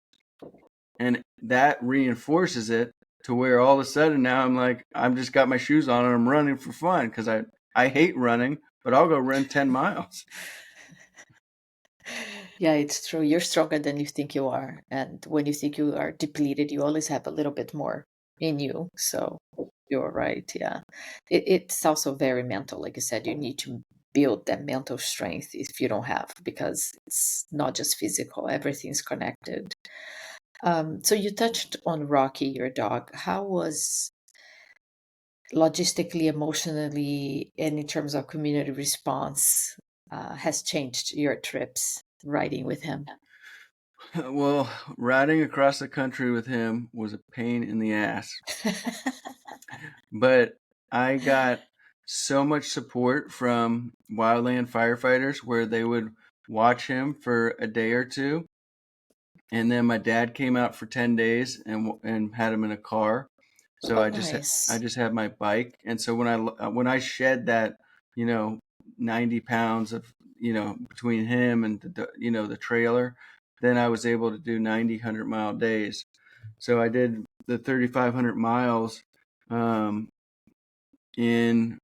And that reinforces it to where all of a sudden now I'm like, I've just got my shoes on and I'm running for fun because I hate running, but I'll go run 10 miles. Yeah, it's true. You're stronger than you think you are. And when you think you are depleted, you always have a little bit more in you. So you're right. Yeah. It's also very mental. Like you said, you need to build that mental strength if you don't have, because it's not just physical, everything's connected. So you touched on Rocky, your dog. How was logistically, emotionally, and in terms of community response, has changed your trips riding with him? Well, riding across the country with him was a pain in the ass, but I got so much support from wildland firefighters where they would watch him for a day or two, And then my dad came out for 10 days and had him in a car. So Oh, I nice. just had my bike. And so when I shed that, you know, 90 pounds of, between him and the trailer, then I was able to do 90, 100-mile days. So I did the 3,500 miles in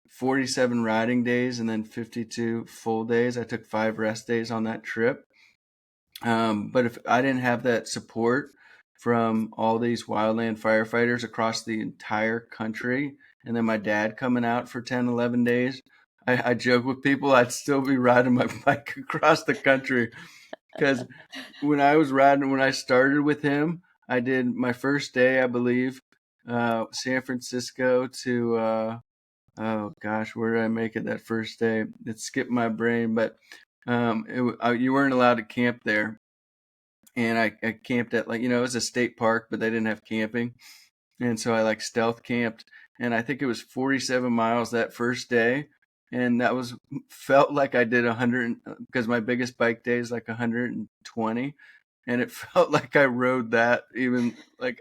47 riding days and then 52 full days. I took 5 rest days on that trip. But if I didn't have that support from all these wildland firefighters across the entire country, and then my dad coming out for 10, 11 days, I joke with people I'd still be riding my bike across the country. Because when I started with him, I did my first day, I believe, San Francisco to, oh gosh, where did I make it that first day? It skipped my brain, but you weren't allowed to camp there. And I camped at it was a state park, but they didn't have camping. And so I stealth camped, and I think it was 47 miles that first day. And that felt like I did 100, because my biggest bike day is 120. And it felt like I rode that even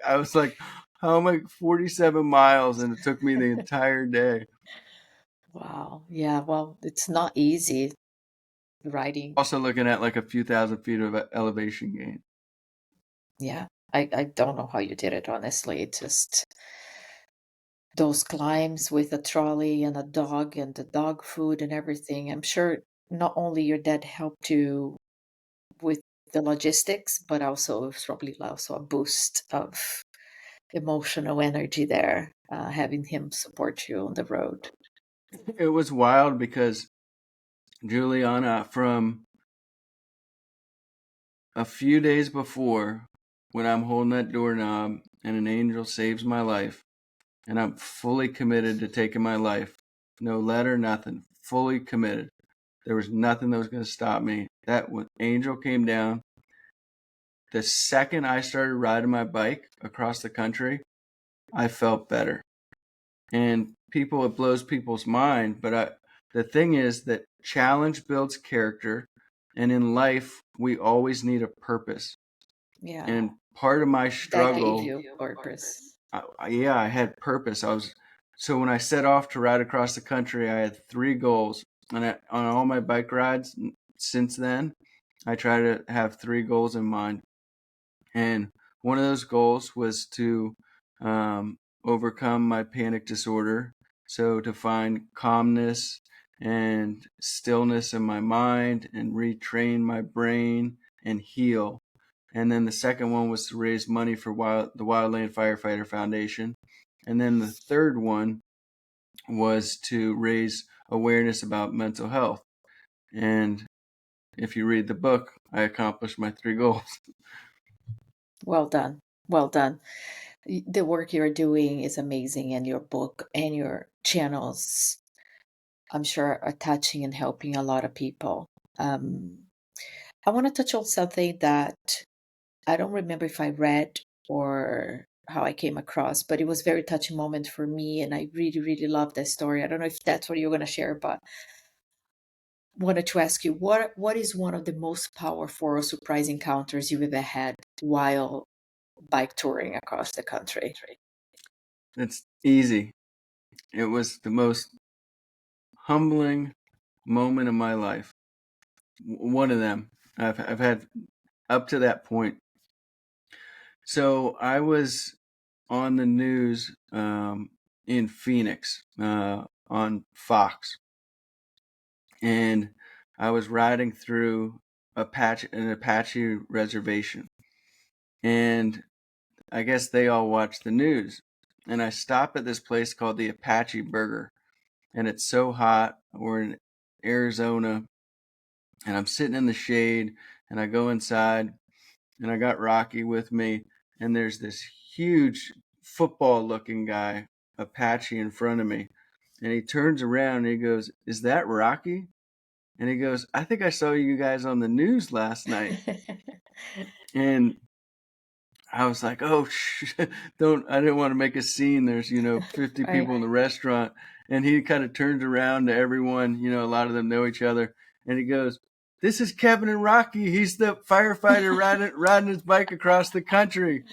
I was like, how am I 47 miles? And it took me the entire day. Wow. Yeah, well, it's not easy riding. Also looking at a few thousand feet of elevation gain. Yeah. I don't know how you did it, honestly. It's just those climbs with a trolley and a dog and the dog food and everything. I'm sure not only your dad helped you with the logistics, but also it's probably also a boost of emotional energy there, having him support you on the road. It was wild because Juliana, from a few days before, when I'm holding that doorknob and an angel saves my life, and I'm fully committed to taking my life, no letter, nothing, fully committed. There was nothing that was going to stop me. That when angel came down, the second I started riding my bike across the country, I felt better. And it blows people's mind, but the thing is that challenge builds character, and in life we always need a purpose. Yeah, And part of my that gave struggle, you purpose. yeah, I had purpose. So when I set off to ride across the country, I had 3 goals, and on all my bike rides since then, I try to have 3 goals in mind. And one of those goals was to overcome my panic disorder. So to find calmness and stillness in my mind and retrain my brain and heal. And then the second one was to raise money for the Wildland Firefighter Foundation. And then the third one was to raise awareness about mental health. And if you read the book, I accomplished my 3 goals. Well done. Well done. The work you're doing is amazing, and your book and your channels, I'm sure, are touching and helping a lot of people. Um, I want to touch on something that I don't remember if I read or how I came across, but it was a very touching moment for me, and I really, really love that story. I don't know if that's what you're going to share, but wanted to ask you what is one of the most powerful or surprise encounters you've ever had while bike touring across the country? It's easy. It was the most humbling moment of my life. One of them. I've had up to that point. So I was on the news in Phoenix on Fox, and I was riding through an Apache reservation, and I guess they all watch the news. And I stop at this place called the Apache Burger, and it's so hot. We're in Arizona, and I'm sitting in the shade, and I go inside, and I got Rocky with me, and there's this huge football looking guy, Apache, in front of me. And he turns around and he goes, "Is that Rocky?" And he goes, "I think I saw you guys on the news last night." And I was like, "Oh, I didn't want to make a scene. There's, 50 Right. people in the restaurant." And he kind of turns around to everyone, a lot of them know each other. And he goes, this is Kevin and Rocky. He's the firefighter riding his bike across the country.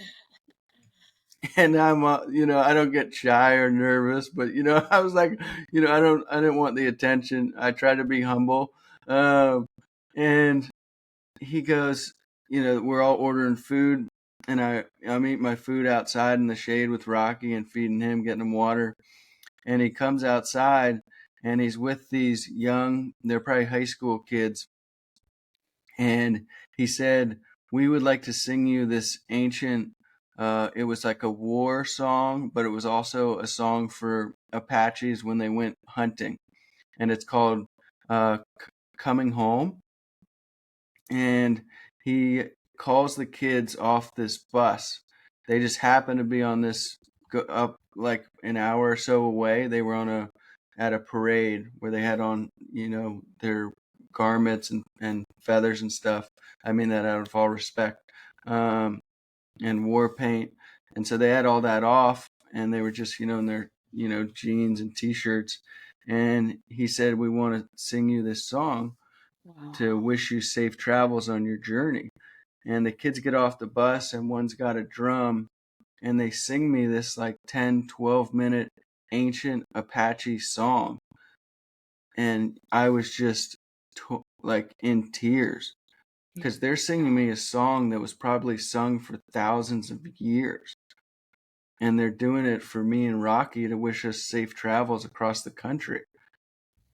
And I'm, I don't get shy or nervous, but, I was like, I didn't want the attention. I try to be humble. And he goes, we're all ordering food, and I'm eating my food outside in the shade with Rocky and feeding him, getting him water. And he comes outside and he's with these they're probably high school kids. And he said, we would like to sing you this ancient, it was like a war song, but it was also a song for Apaches when they went hunting. And it's called Coming Home. And he calls the kids off this bus. They just happen to be on this up like an hour or so away. They were at a parade where they had on, their garments and feathers and stuff. I mean that out of all respect. And war paint. And so they had all that off, and they were just, in their, jeans and t-shirts. And he said, we want to sing you this song to wish you safe travels on your journey. And the kids get off the bus, and one's got a drum, and they sing me this like 10, 12-minute ancient Apache song. And I was just like in tears, because they're singing me a song that was probably sung for thousands of years. And they're doing it for me and Rocky to wish us safe travels across the country.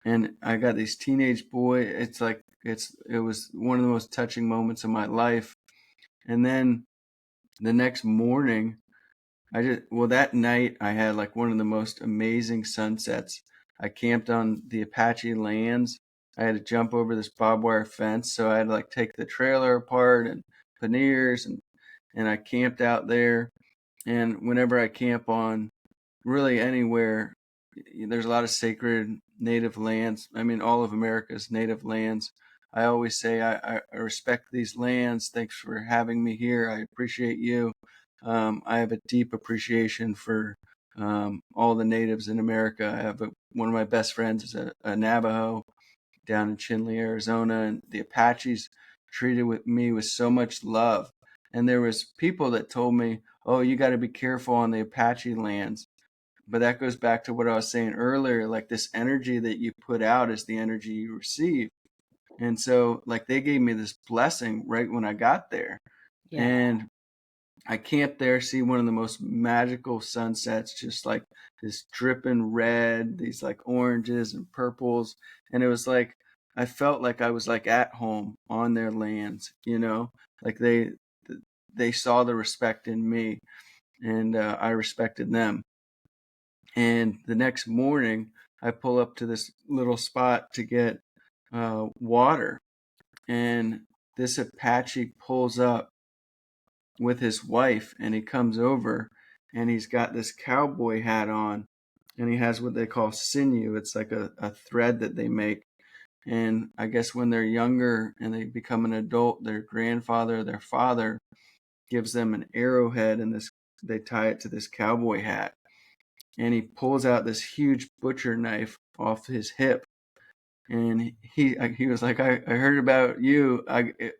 And I got these teenage boy. It's like it was one of the most touching moments of my life. And then the next morning, that night I had like one of the most amazing sunsets. I camped on the Apache lands. I had to jump over this barbed wire fence, so I had to like take the trailer apart and panniers, and I camped out there. And whenever I camp on really anywhere, there's a lot of sacred native lands. I mean, all of America's native lands. I always say I respect these lands. Thanks for having me here. I appreciate you. I have a deep appreciation for all the natives in America. I have one of my best friends is a Navajo down in Chinle, Arizona, and the Apaches treated me with so much love. And there was people that told me, "Oh, you got to be careful on the Apache lands." But that goes back to what I was saying earlier, like this energy that you put out is the energy you receive. And so like they gave me this blessing right when I got there. Yeah. And I camped there, see one of the most magical sunsets, just like this dripping red, these like oranges and purples. And it was like, I felt like I was like at home on their lands, like they saw the respect in me, and I respected them. And the next morning, I pull up to this little spot to get water. And this Apache pulls up with his wife, and he comes over, and he's got this cowboy hat on, and he has what they call sinew. It's like a thread that they make. And I guess when they're younger and they become an adult, their grandfather, their father gives them an arrowhead, and they tie it to this cowboy hat. And he pulls out this huge butcher knife off his hip. And he was like, I heard about you.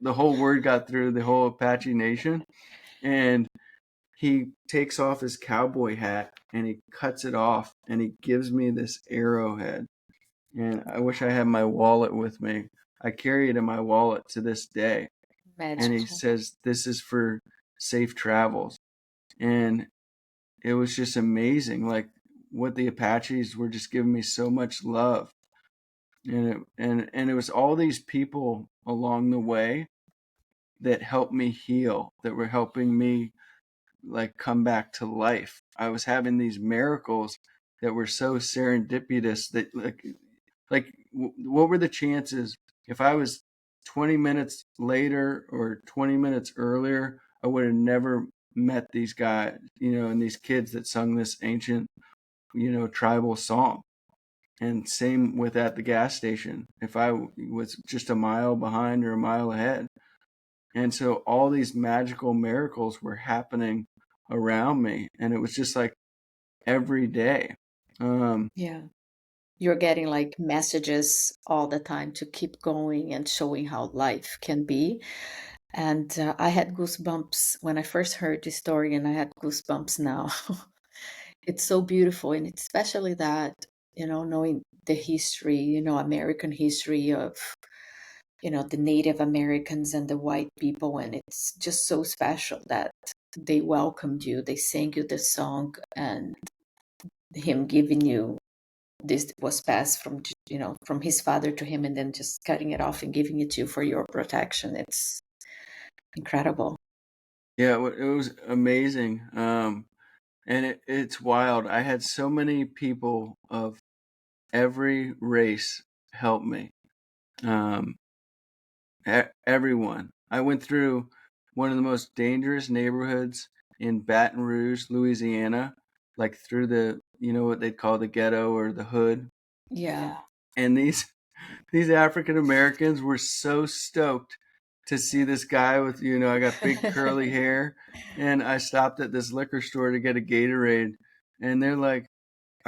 The whole word got through the whole Apache nation. And he takes off his cowboy hat and he cuts it off, and he gives me this arrowhead. And I wish I had my wallet with me. I carry it in my wallet to this day. And he says, this is for safe travels. And it was just amazing, like what the Apaches were just giving me so much love. And it was all these people along the way that helped me heal, that were helping me like come back to life. I was having these miracles that were so serendipitous that what were the chances if I was 20 minutes later or 20 minutes earlier, I would have never met these guys, and these kids that sung this ancient, tribal song. And same with at the gas station. If I was just a mile behind or a mile ahead. And so all these magical miracles were happening around me. And it was just like every day. Yeah. you're getting like messages all the time to keep going and showing how life can be. And I had goosebumps when I first heard the story, and I had goosebumps now. It's so beautiful, and it's especially that, knowing the history, American history of, the Native Americans and the white people, and it's just so special that they welcomed you, they sang you the song, and him giving you this was passed from, from his father to him, and then just cutting it off and giving it to you for your protection. It's incredible. Yeah, it was amazing. And it's wild. I had so many people of every race help me. Um, Everyone. I went through one of the most dangerous neighborhoods in Baton Rouge, Louisiana, like through the, what they'd call the ghetto or the hood. Yeah. And these African Americans were so stoked to see this guy with, I got big curly hair, and I stopped at this liquor store to get a Gatorade, and they're like,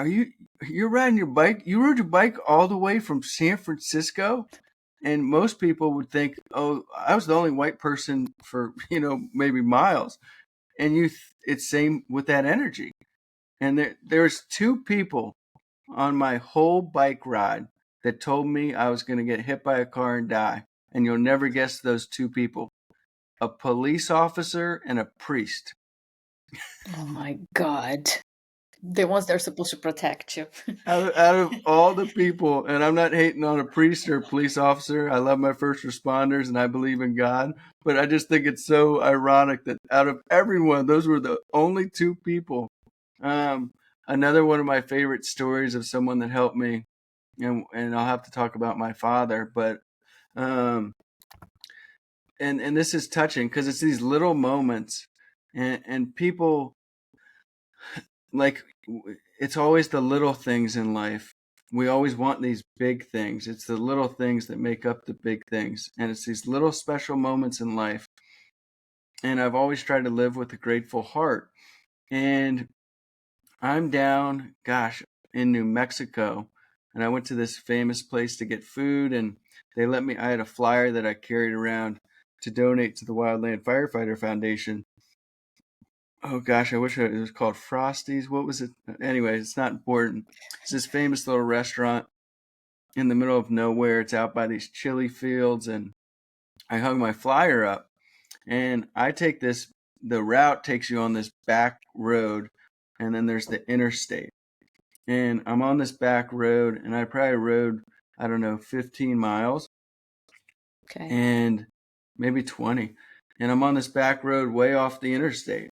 you're riding your bike? You rode your bike all the way from San Francisco?" And most people would think, "Oh, I was the only white person for, maybe miles." And it's same with that energy. And there's two people on my whole bike ride that told me I was going to get hit by a car and die. And you'll never guess those two people: a police officer and a priest. Oh my God. The ones that are supposed to protect you. Out of all the people, and I'm not hating on a priest or a police officer. I love my first responders and I believe in God. But I just think it's so ironic that out of everyone, those were the only two people. Another one of my favorite stories of someone that helped me, and I'll have to talk about my father, but um, and this is touching because it's these little moments, and people, like, it's always the little things in life. We always want these big things. It's the little things that make up the big things, and it's these little special moments in life. And I've always tried to live with a grateful heart. And I'm down, gosh, in New Mexico, and I went to this famous place to get food, and I had a flyer that I carried around to donate to the Wildland Firefighter Foundation. Oh gosh, I wish it was called Frosty's. What was it? Anyway, it's not important. It's this famous little restaurant in the middle of nowhere. It's out by these chili fields, and I hung my flyer up, and the route takes you on this back road, and then there's the interstate. And I'm on this back road, and I probably rode, I don't know, 15 miles, Okay. and maybe 20. And I'm on this back road way off the interstate.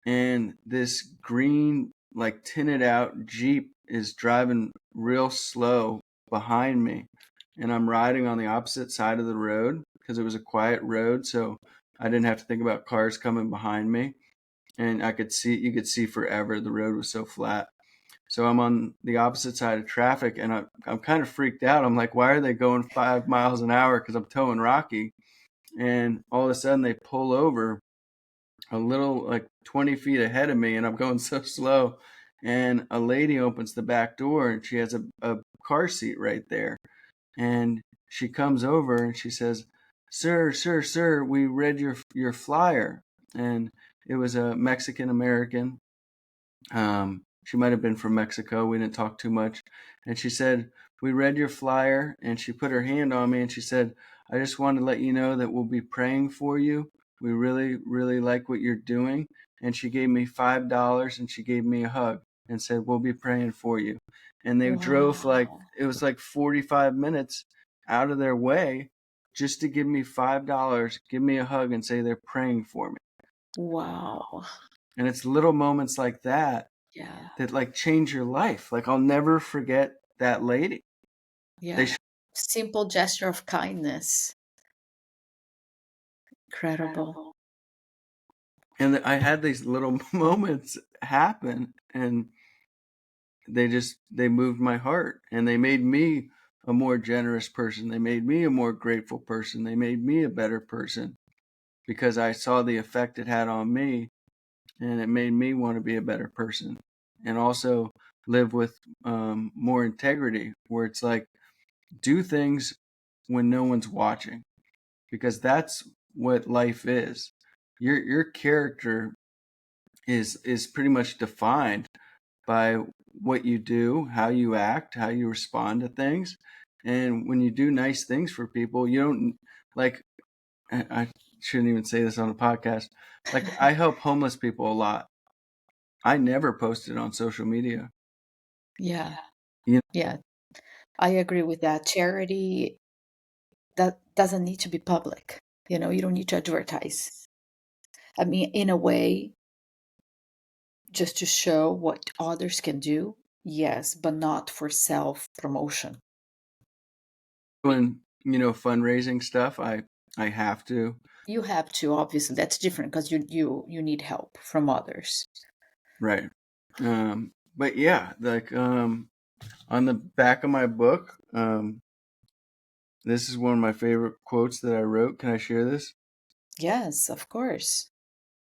And this green, like tinted out Jeep is driving real slow behind me. And I'm riding on the opposite side of the road because it was a quiet road. So I didn't have to think about cars coming behind me. And you could see forever. The road was so flat. So I'm on the opposite side of traffic, and I'm kind of freaked out. I'm like, why are they going 5 miles an hour? Because I'm towing Rocky. And all of a sudden they pull over a little, like 20 feet ahead of me, and I'm going so slow. And a lady opens the back door, and she has a car seat right there. And she comes over and she says, Sir, we read your flyer." And it was a Mexican American. She might have been from Mexico. We didn't talk too much. And she said, "We read your flyer." And she put her hand on me and she said, "I just wanted to let you know that we'll be praying for you. We really, really like what you're doing." And she gave me $5 and she gave me a hug and said, "We'll be praying for you." And they drove Wow. it was like 45 minutes out of their way just to give me $5, give me a hug, and say they're praying for me. Wow. And it's little moments like that Yeah. that like change your life. Like, I'll never forget that lady. They Yeah. sh- Simple gesture of kindness. Incredible. and I had these little moments happen, and they moved my heart, and they made me a more generous person. They made me a more grateful person. They made me a better person because I saw the effect it had on me, and it made me want to be a better person. And also live with more integrity, where it's like, do things when no one's watching, because that's what life is. Your character is pretty much defined by what you do, how you act, how you respond to things. And when you do nice things for people, you don't like, I shouldn't even say this on a podcast. Like, I help homeless people a lot. I never posted on social media. Yeah. You Yeah. I agree with that. Charity that doesn't need to be public. You don't need to advertise. I mean, in a way, just to show what others can do, yes, but not for self promotion. doing, fundraising stuff, I have to. You have to, obviously, that's different because you need help from others. Right. But yeah, like on the back of my book, this is one of my favorite quotes that I wrote. Can I share this? Yes, of course.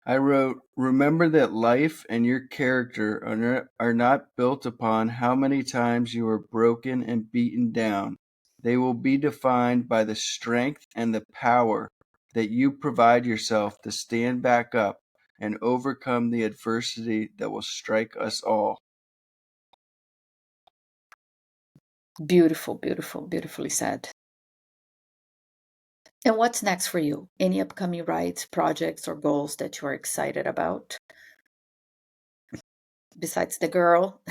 I wrote, remember that life and your character are not built upon how many times you are broken and beaten down. They will be defined by the strength and the power that you provide yourself to stand back up and overcome the adversity that will strike us all. Beautiful, beautiful, beautifully said. And what's next for you? Any upcoming rides, projects, or goals that you are excited about besides the girl?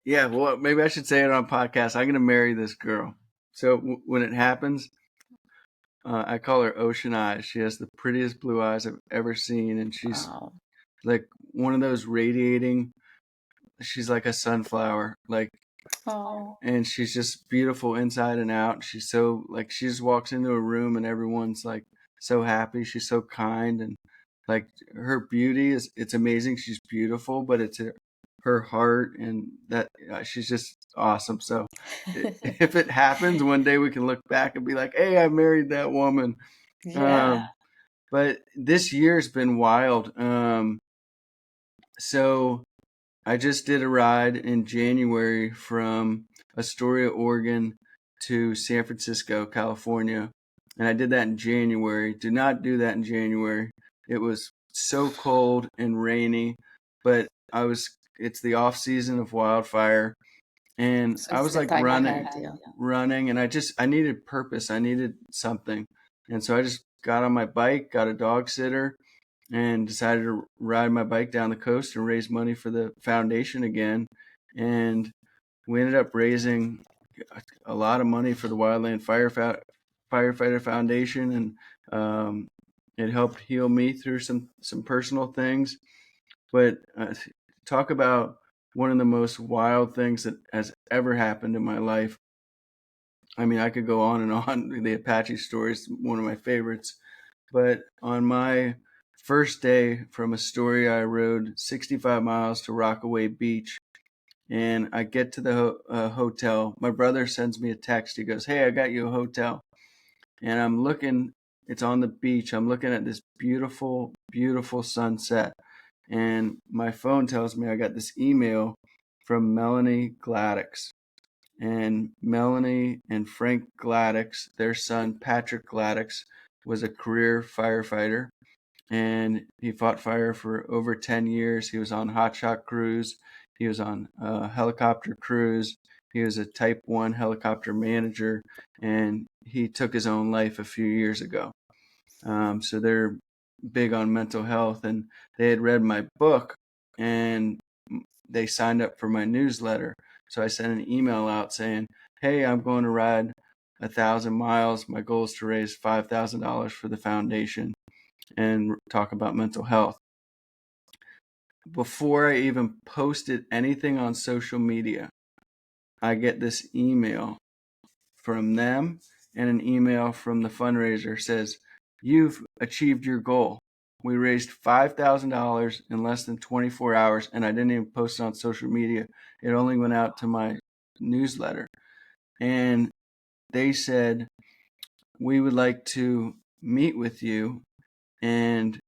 Yeah, well, maybe I should say it on podcast. I'm going to marry this girl. So when it happens, I call her Ocean Eyes. She has the prettiest blue eyes I've ever seen, and she's Wow. like one of those radiating. She's like a sunflower, like, Oh, and she's just beautiful inside and out. She's so like, she just walks into a room and everyone's like so happy. She's so kind, and like, her beauty is, it's amazing. She's beautiful, but it's her heart, and that she's just awesome. So if it happens one day, we can look back and be like, hey, I married that woman. yeah. But this year's been wild. So I just did a ride in January from Astoria, Oregon to San Francisco, California. And I did that in January. Do not do that in January. It was so cold and rainy, but it's the off season of wildfire. And So I it's was the like time ahead, yeah. running, and I needed purpose. I needed something. And so I just got on my bike, got a dog sitter, and decided to ride my bike down the coast and raise money for the foundation again. And we ended up raising a lot of money for the Wildland Firefighter Foundation, and it helped heal me through some personal things. But talk about one of the most wild things that has ever happened in my life. I mean, I could go on and on. The Apache story is one of my favorites. But on my first day from Astoria, I rode 65 miles to Rockaway Beach. And I get to the hotel. My brother sends me a text. He goes, hey, I got you a hotel. And I'm looking, it's on the beach. I'm looking at this beautiful, beautiful sunset. And my phone tells me I got this email from Melanie Gladix. And Melanie and Frank Gladix, their son Patrick Gladix, was a career firefighter, and he fought fire for over 10 years. He was on hotshot crews. He was on helicopter crews. He was a Type 1 helicopter manager, and he took his own life a few years ago. So they're big on mental health, and they had read my book, and they signed up for my newsletter. So I sent an email out saying, hey, I'm going to ride 1,000 miles. My goal is to raise $5,000 for the foundation and talk about mental health. Before I even posted anything on social media, I get this email from them, and an email from the fundraiser says, you've achieved your goal. We raised $5,000 in less than 24 hours, and I didn't even post it on social media. It only went out to my newsletter. And they said, we would like to meet with you, and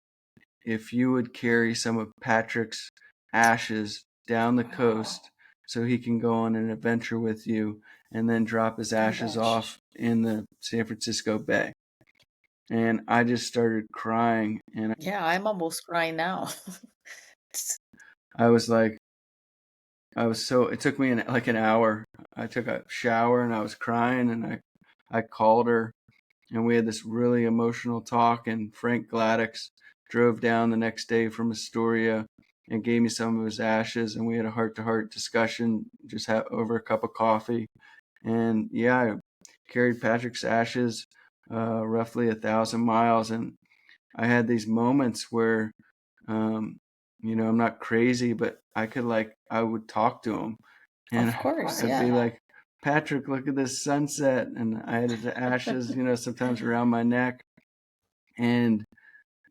if you would carry some of Patrick's ashes down the coast so he can go on an adventure with you and then drop his ashes off in the San Francisco Bay. And I just started crying, and Yeah, I'm almost crying now. I was like, it took me like an hour. I took a shower and I was crying, and I called her, and we had this really emotional talk, and Frank Gladys drove down the next day from Astoria and gave me some of his ashes, and we had a heart-to-heart discussion just over a cup of coffee. And yeah, I carried Patrick's ashes roughly 1,000 miles, and I had these moments where um, I'm not crazy, but I would talk to him, and Of course, I'd be yeah. like, Patrick, look at this sunset. And I had the ashes, sometimes around my neck. And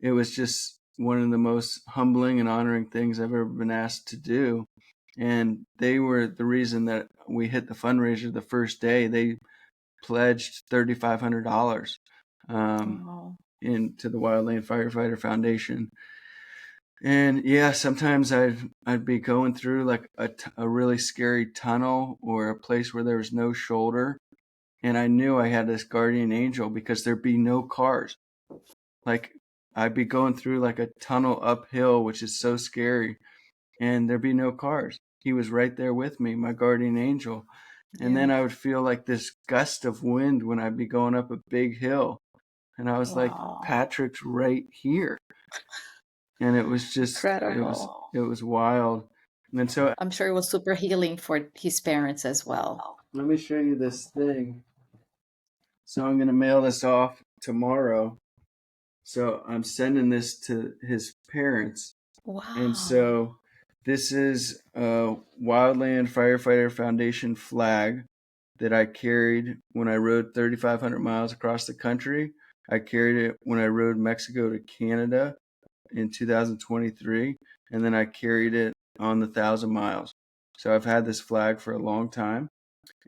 it was just one of the most humbling and honoring things I've ever been asked to do. And they were the reason that we hit the fundraiser the first day. They pledged $3,500 Wow. into the Wildland Firefighter Foundation. And yeah, sometimes I'd be going through like a really scary tunnel or a place where there was no shoulder, and I knew I had this guardian angel because there'd be no cars. Like I'd be going through like a tunnel uphill, which is so scary, and there'd be no cars. He was right there with me, my guardian angel. And Yeah. then I would feel like this gust of wind when I'd be going up a big hill, and I was like, Wow. Patrick's right here. And it was just Incredible. it was wild. And so I'm sure it was super healing for his parents as well. let me show you this thing. So I'm gonna mail this off tomorrow. So I'm sending this to his parents. And Wow. so this is a Wildland Firefighter Foundation flag that I carried when I rode 3,500 miles across the country. I carried it when I rode Mexico to Canada in 2023, and then I carried it on the 1,000 miles. So I've had this flag for a long time.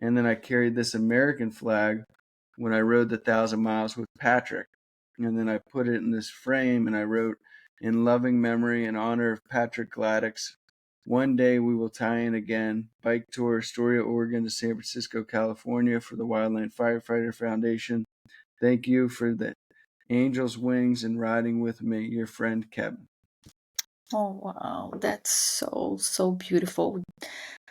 And then I carried this American flag when I rode the 1,000 miles with Patrick. And then I put it in this frame, and I wrote, in loving memory and honor of Patrick Gladys, one day we will tie in again. Bike tour, Astoria, Oregon to San Francisco, California for the Wildland Firefighter Foundation. Thank you for the angel's wings and riding with me, your friend Kevin. Oh, wow. That's so, so beautiful.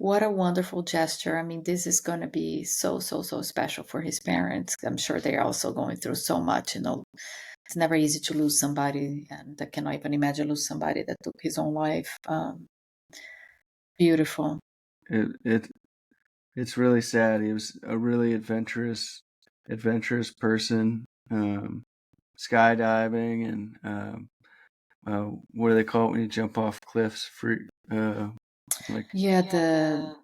What a wonderful gesture. I mean, this is going to be so, so, so special for his parents. I'm sure they're also going through so much. It's never easy to lose somebody, and I cannot even imagine lose somebody that took his own life. Beautiful. It's really sad. He was a really adventurous person. Skydiving and what do they call it when you jump off cliffs? Free, like Yeah, the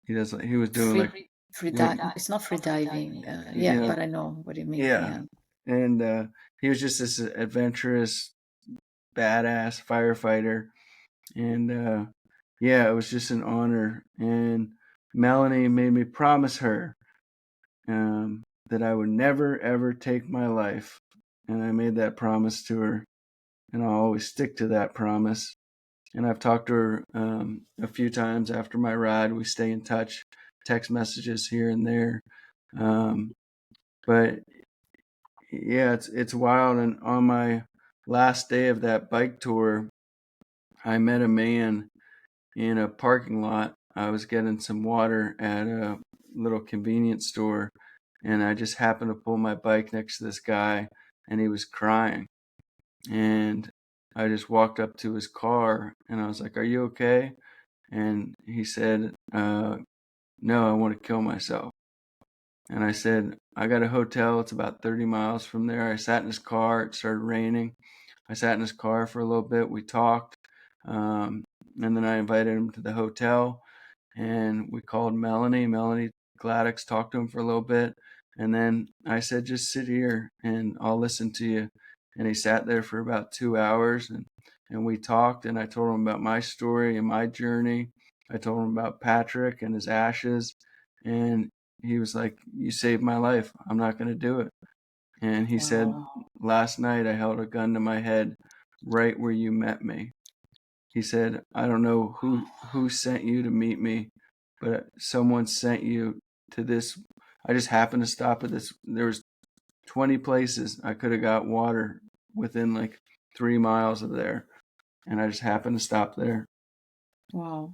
he does. He was doing free, like free like dive. It's not free diving. you Yeah, know, but I know what you mean. yeah. Yeah. And he was just this adventurous, badass firefighter. And yeah, it was just an honor. And Melanie made me promise her that I would never ever take my life, and I made that promise to her, and I'll always stick to that promise. And I've talked to her a few times after my ride. We stay in touch, text messages here and there. But yeah, it's wild. And on my last day of that bike tour, I met a man in a parking lot. I was getting some water at a little convenience store, and I just happened to pull my bike next to this guy, and he was crying. And I just walked up to his car, and I was like, "Are you okay?" And he said, "No, I want to kill myself." And I said, "I got a hotel. It's about 30 miles from there." I sat in his car. It started raining. I sat in his car for a little bit. We talked. Um, and then I invited him to the hotel, and we called Melanie. Melanie Gladys talked to him for a little bit. And then I said, "Just sit here and I'll listen to you." And he sat there for about 2 hours, and we talked, and I told him about my story and my journey. I told him about Patrick and his ashes. And he was like, "You saved my life. I'm not going to do it." And he said, Wow. "Last night I held a gun to my head right where you met me." He said, I don't know who sent you to meet me, but someone sent you to this. I just happened to stop at this. There was 20 places I could have got water within like 3 miles of there, and I just happened to stop there. Wow.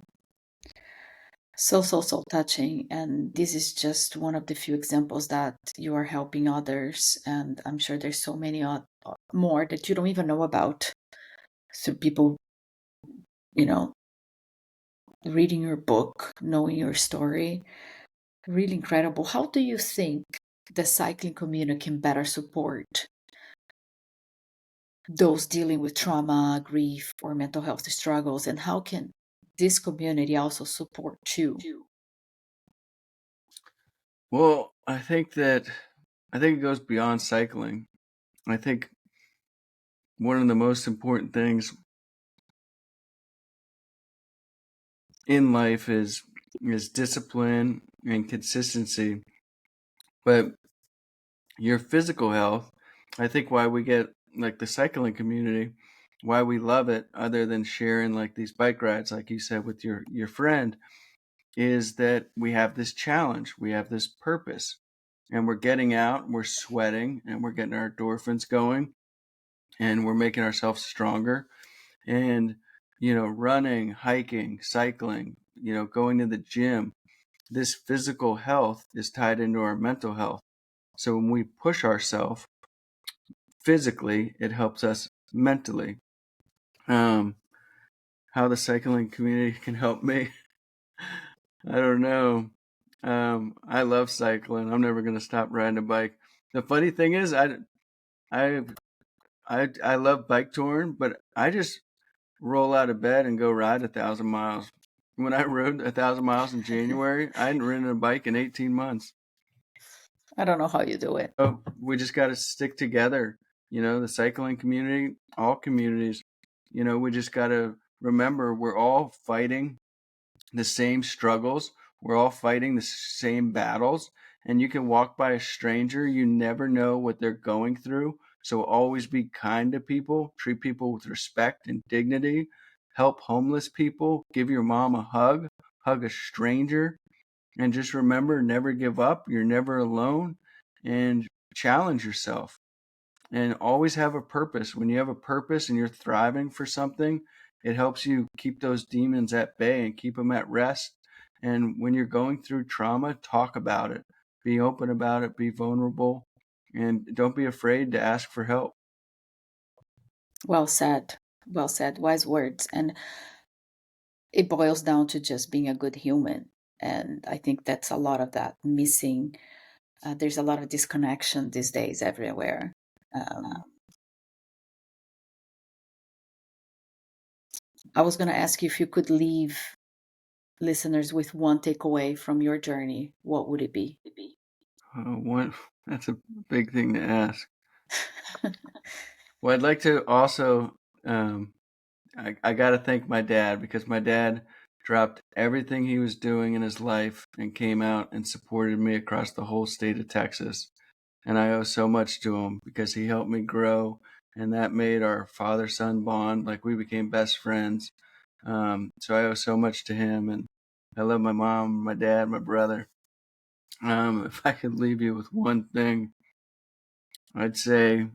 So touching. And this is just one of the few examples that you are helping others. And I'm sure there's so many more that you don't even know about. So people, reading your book, knowing your story, really incredible. How do you think the cycling community can better support those dealing with trauma, grief, or mental health struggles? And how can this community also support you? Well, I think it goes beyond cycling. I think one of the most important things in life is discipline and consistency. But your physical health, I think why we get like the cycling community, why we love it, other than sharing like these bike rides, like you said with your friend, is that we have this challenge, we have this purpose, and we're getting out, we're sweating, and we're getting our endorphins going, and we're making ourselves stronger. And running, hiking, cycling, going to the gym, this physical health is tied into our mental health. So when we push ourselves physically, it helps us mentally. How the cycling community can help me, I don't know. I love cycling. I'm never gonna stop riding a bike. The funny thing is, I I love bike touring, but I just roll out of bed and go ride 1,000 miles. When I rode 1,000 miles in January, I hadn't ridden a bike in 18 months. I don't know how you do it. So we just got to stick together. The cycling community, all communities, we just got to remember we're all fighting the same struggles. We're all fighting the same battles. And you can walk by a stranger. You never know what they're going through. So always be kind to people, treat people with respect and dignity, help homeless people, give your mom a hug a stranger, and just remember, never give up. You're never alone, and challenge yourself and always have a purpose. When you have a purpose and you're thriving for something, it helps you keep those demons at bay and keep them at rest. And when you're going through trauma, talk about it, be open about it, be vulnerable, and don't be afraid to ask for help. Well said. Well said. Wise words. And it boils down to just being a good human. And I think that's a lot of that missing. There's a lot of disconnection these days everywhere. I was going to ask you if you could leave listeners with one takeaway from your journey. What would it be? One, that's a big thing to ask. Well, I'd like to also, I got to thank my dad, because my dad dropped everything he was doing in his life and came out and supported me across the whole state of Texas. And I owe so much to him because he helped me grow, and that made our father-son bond. Like, we became best friends. So I owe so much to him, and I love my mom, my dad, my brother. If I could leave you with one thing, I'd say,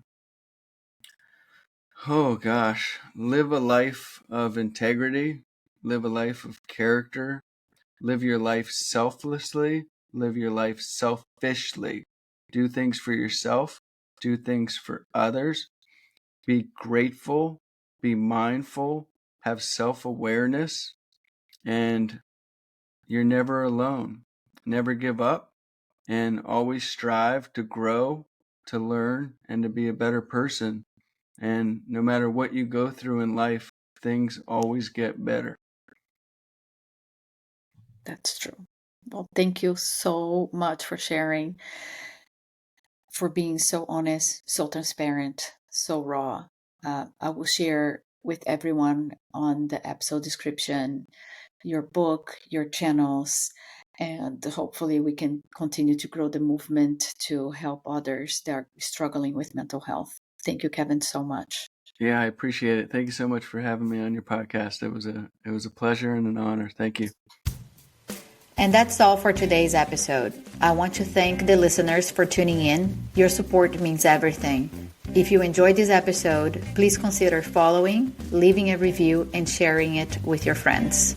oh gosh, live a life of integrity, live a life of character, live your life selflessly, live your life selfishly. Do things for yourself, do things for others, be grateful, be mindful, have self-awareness, and you're never alone. Never give up, and always strive to grow, to learn, and to be a better person. And no matter what you go through in life, things always get better. That's true. Well, thank you so much for sharing, for being so honest, so transparent, so raw. I will share with everyone on the episode description your book, your channels, and hopefully we can continue to grow the movement to help others that are struggling with mental health. Thank you, Kevin, so much. Yeah, I appreciate it. Thank you so much for having me on your podcast. It was a pleasure and an honor. Thank you. And that's all for today's episode. I want to thank the listeners for tuning in. Your support means everything. If you enjoyed this episode, please consider following, leaving a review, and sharing it with your friends.